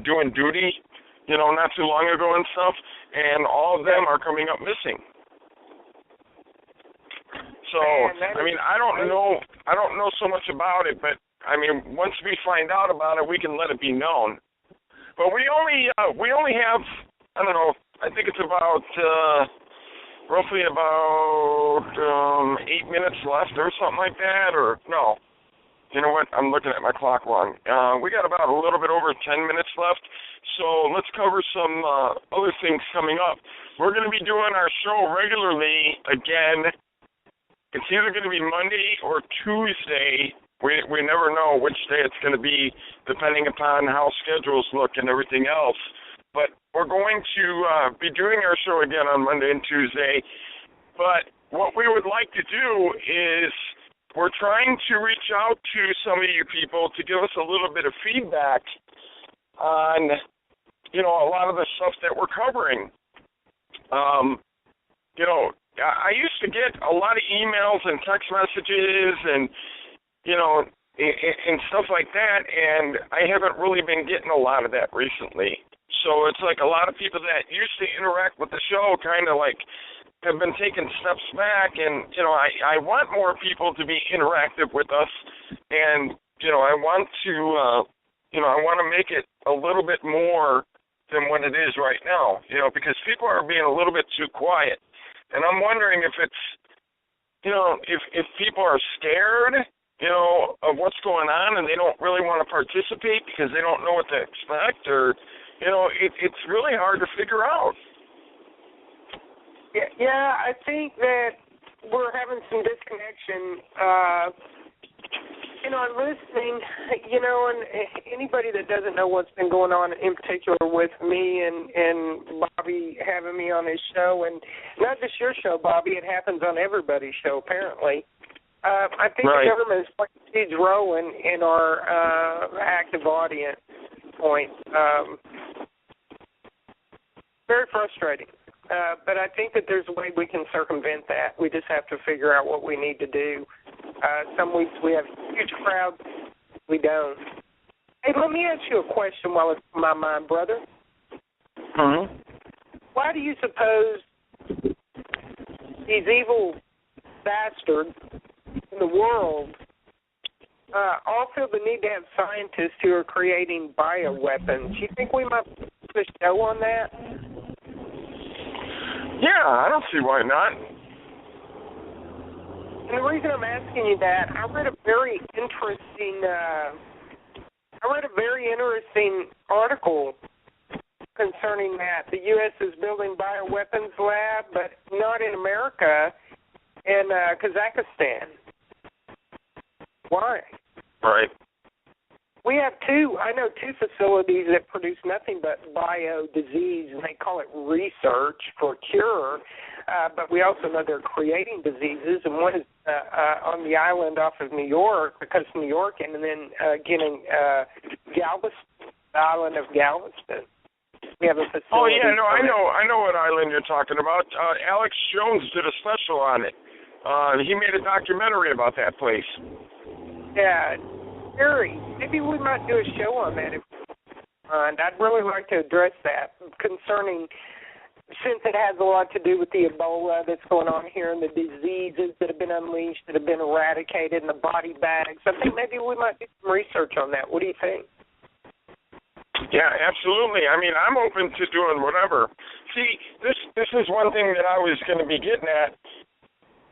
doing duty, not too long ago and stuff, and all of them are coming up missing. So, I don't know so much about it, but, once we find out about it, we can let it be known. But we only have, I don't know, I think it's about roughly about 8 minutes left or something like that, or no. You know what? I'm looking at my clock wrong. We got about a little bit over 10 minutes left, so let's cover some other things coming up. We're going to be doing our show regularly again. It's either going to be Monday or Tuesday. We never know which day it's going to be, depending upon how schedules look and everything else. But we're going to be doing our show again on Monday and Tuesday. But what we would like to do is we're trying to reach out to some of you people to give us a little bit of feedback on, a lot of the stuff that we're covering. I used to get a lot of emails and text messages and, and stuff like that, and I haven't really been getting a lot of that recently. So it's like a lot of people that used to interact with the show kind of like have been taking steps back, and, I want more people to be interactive with us, and, I want to make it a little bit more than what it is right now, because people are being a little bit too quiet. And I'm wondering if it's, if people are scared, of what's going on and they don't really want to participate because they don't know what to expect, or, it's really hard to figure out. Yeah, I think that we're having some disconnection. I'm listening, and anybody that doesn't know what's been going on, in particular with me and Bobby having me on his show, and not just your show, Bobby, it happens on everybody's show, apparently. I think right. The government is playing a huge role in our active audience point. Very frustrating. But I think that there's a way we can circumvent that. We just have to figure out what we need to do. Some weeks we have huge crowds. We don't. Hey, let me ask you a question while it's on my mind, brother. Mm-hmm. Why do you suppose these evil bastards in the world all feel the need to have scientists who are creating bioweapons? Do you think we might put a show on that? Yeah, I don't see why not. And the reason I'm asking you that, I read a very interesting article concerning that. The U.S. is building bioweapons lab, but not in America, in Kazakhstan. Why? Right. We have I know two facilities that produce nothing but bio-disease, and they call it research for cure, but we also know they're creating diseases, and one is on the island off of New York, because New York, and then again in Galveston, the island of Galveston. We have a facility. Oh, yeah, no, I know what island you're talking about. Alex Jones did a special on it. He made a documentary about that place. Yeah. Gary, maybe we might do a show on that. I'd really like to address that concerning, since it has a lot to do with the Ebola that's going on here and the diseases that have been unleashed, that have been eradicated, and the body bags. I think maybe we might do some research on that. What do you think? Yeah, absolutely. I mean, I'm open to doing whatever. See, this is one thing that I was going to be getting at.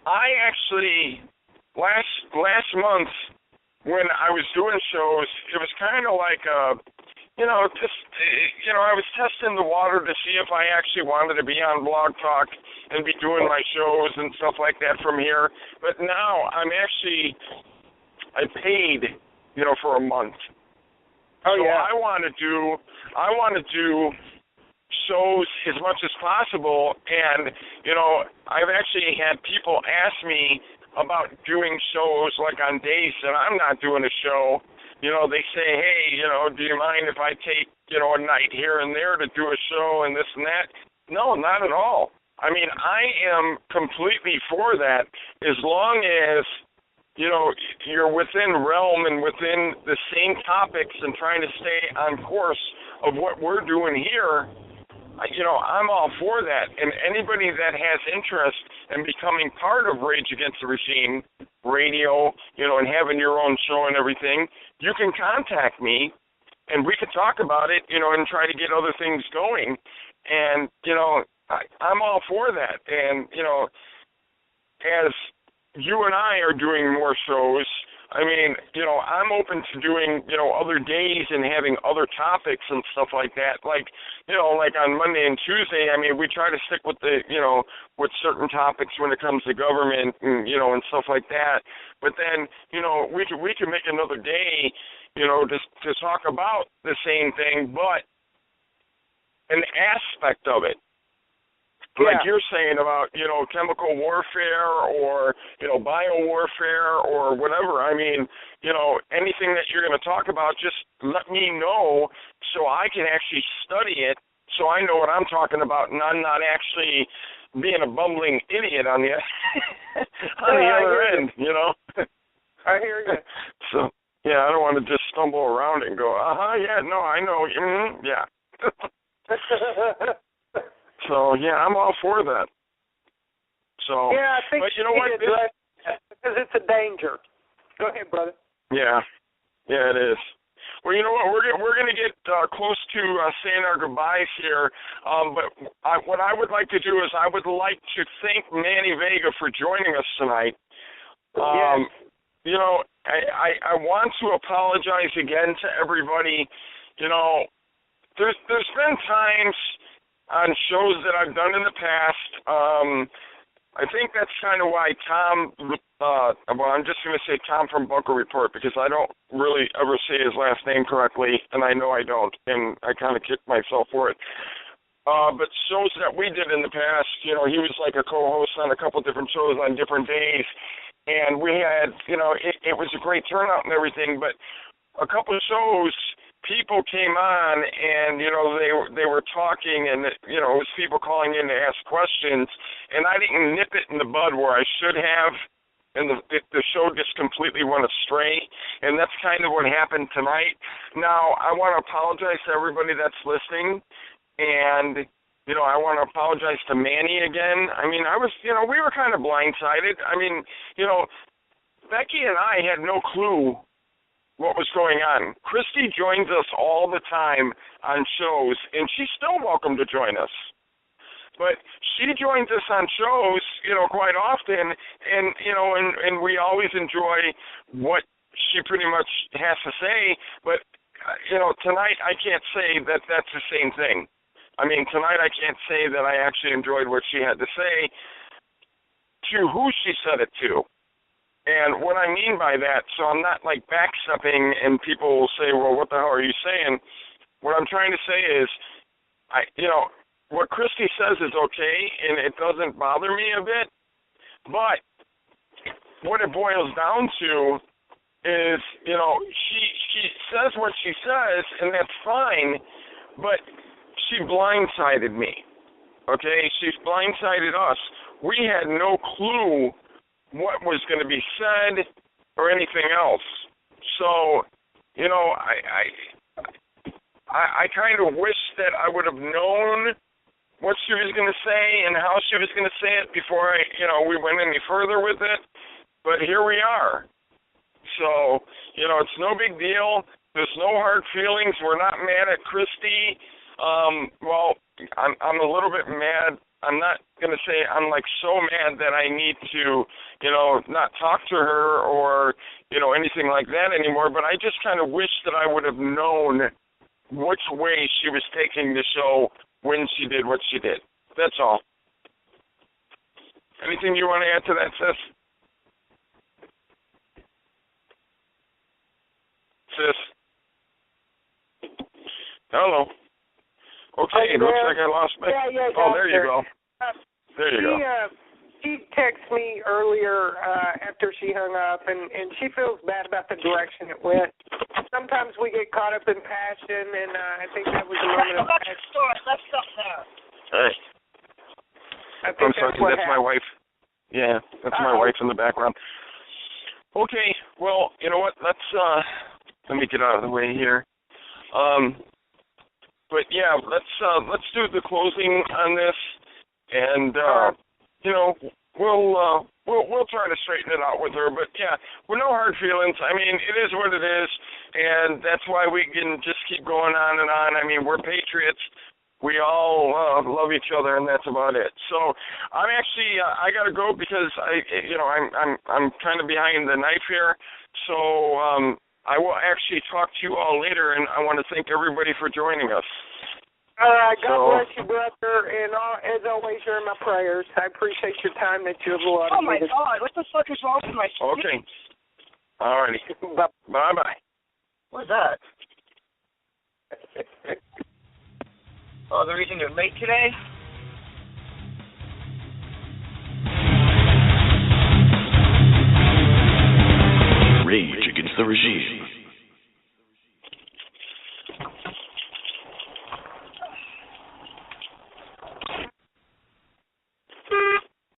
I actually, last month, when I was doing shows, it was kind of like, I was testing the water to see if I actually wanted to be on Blog Talk and be doing my shows and stuff like that from here. But now I paid, for a month. Oh, so yeah. I want to do shows as much as possible, and, I've actually had people ask me about doing shows like on days that I'm not doing a show. They say, hey, do you mind if I take, a night here and there to do a show and this and that? No, not at all. I mean, I am completely for that as long as, you're within realm and within the same topics and trying to stay on course of what we're doing here. I'm all for that. And anybody that has interest in becoming part of Rage Against the Regime radio, and having your own show and everything, you can contact me, and we can talk about it, and try to get other things going. And, I'm all for that. And, as you and I are doing more shows, I mean, I'm open to doing, other days and having other topics and stuff like that. Like, like on Monday and Tuesday, I mean, we try to stick with the, with certain topics when it comes to government and, and stuff like that. But then, we can make another day, to talk about the same thing, but an aspect of it. Like you're saying about, chemical warfare or, bio-warfare or whatever. I mean, anything that you're going to talk about, just let me know so I can actually study it so I know what I'm talking about and I'm not actually being a bumbling idiot on the other end, I hear you. So, yeah, I don't want to just stumble around and go, yeah, no, I know. Yeah. So, yeah, I'm all for that. So, yeah, I think but you know what? Because it's a danger. Go ahead, brother. Yeah, it is. Well, you know what? We're going to get close to saying our goodbyes here. But what I would like to do is I would like to thank Manny Vega for joining us tonight. Yes. I want to apologize again to everybody. There's been times on shows that I've done in the past. I think that's kind of why Tom, I'm just going to say Tom from Bunker Report, because I don't really ever say his last name correctly, and I know I don't, and I kind of kick myself for it. But shows that we did in the past, he was like a co-host on a couple different shows on different days, and we had, it was a great turnout and everything, but a couple of shows, people came on and, they were talking and, it was people calling in to ask questions, and I didn't nip it in the bud where I should have, and the show just completely went astray, and that's kind of what happened tonight. Now, I want to apologize to everybody that's listening, and, I want to apologize to Manny again. I mean, we were kind of blindsided. I mean, Becky and I had no clue what was going on. Christy joins us all the time on shows, and she's still welcome to join us. But she joins us on shows, quite often, and we always enjoy what she pretty much has to say. But, tonight I can't say that that's the same thing. I mean, tonight I can't say that I actually enjoyed what she had to say to who she said it to. And what I mean by that, so I'm not like backstepping and people will say, well, what the hell are you saying? What I'm trying to say is, what Christy says is okay, and it doesn't bother me a bit, but what it boils down to is, she says what she says, and that's fine, but she blindsided me, okay? She's blindsided us. We had no clue what was going to be said or anything else. So, I kind of wish that I would have known what she was going to say and how she was going to say it before we went any further with it. But here we are. So, it's no big deal. There's no hard feelings. We're not mad at Christy. Well, I'm a little bit mad. I'm not going to say I'm like so mad that I need to, not talk to her or, anything like that anymore. But I just kind of wish that I would have known which way she was taking the show when she did what she did. That's all. Anything you want to add to that, sis? Hello. Okay, it looks like I lost my... Yeah, oh, there you go. There you go. She texted me earlier after she hung up, and she feels bad about the direction it went. Sometimes we get caught up in passion, and I think that was a moment of passion. Hey. I'm sorry, that's my wife. Yeah, that's my wife in the background. Okay, well, you know what? Let me get out of the way here. But yeah, let's do the closing on this, and we'll try to straighten it out with her. But yeah, with no hard feelings. I mean, it is what it is, and that's why we can just keep going on and on. I mean, we're patriots. We all love each other, and that's about it. So I'm actually I gotta go because I'm kind of behind the knife here. So I will actually talk to you all later, and I want to thank everybody for joining us. All right, God bless you, brother, and as always, you're in my prayers. I appreciate your time that you have allotted. Oh, my God, what the fuck is wrong with my... Okay. All righty. Bye-bye. What's that? Oh, the reason you're late today?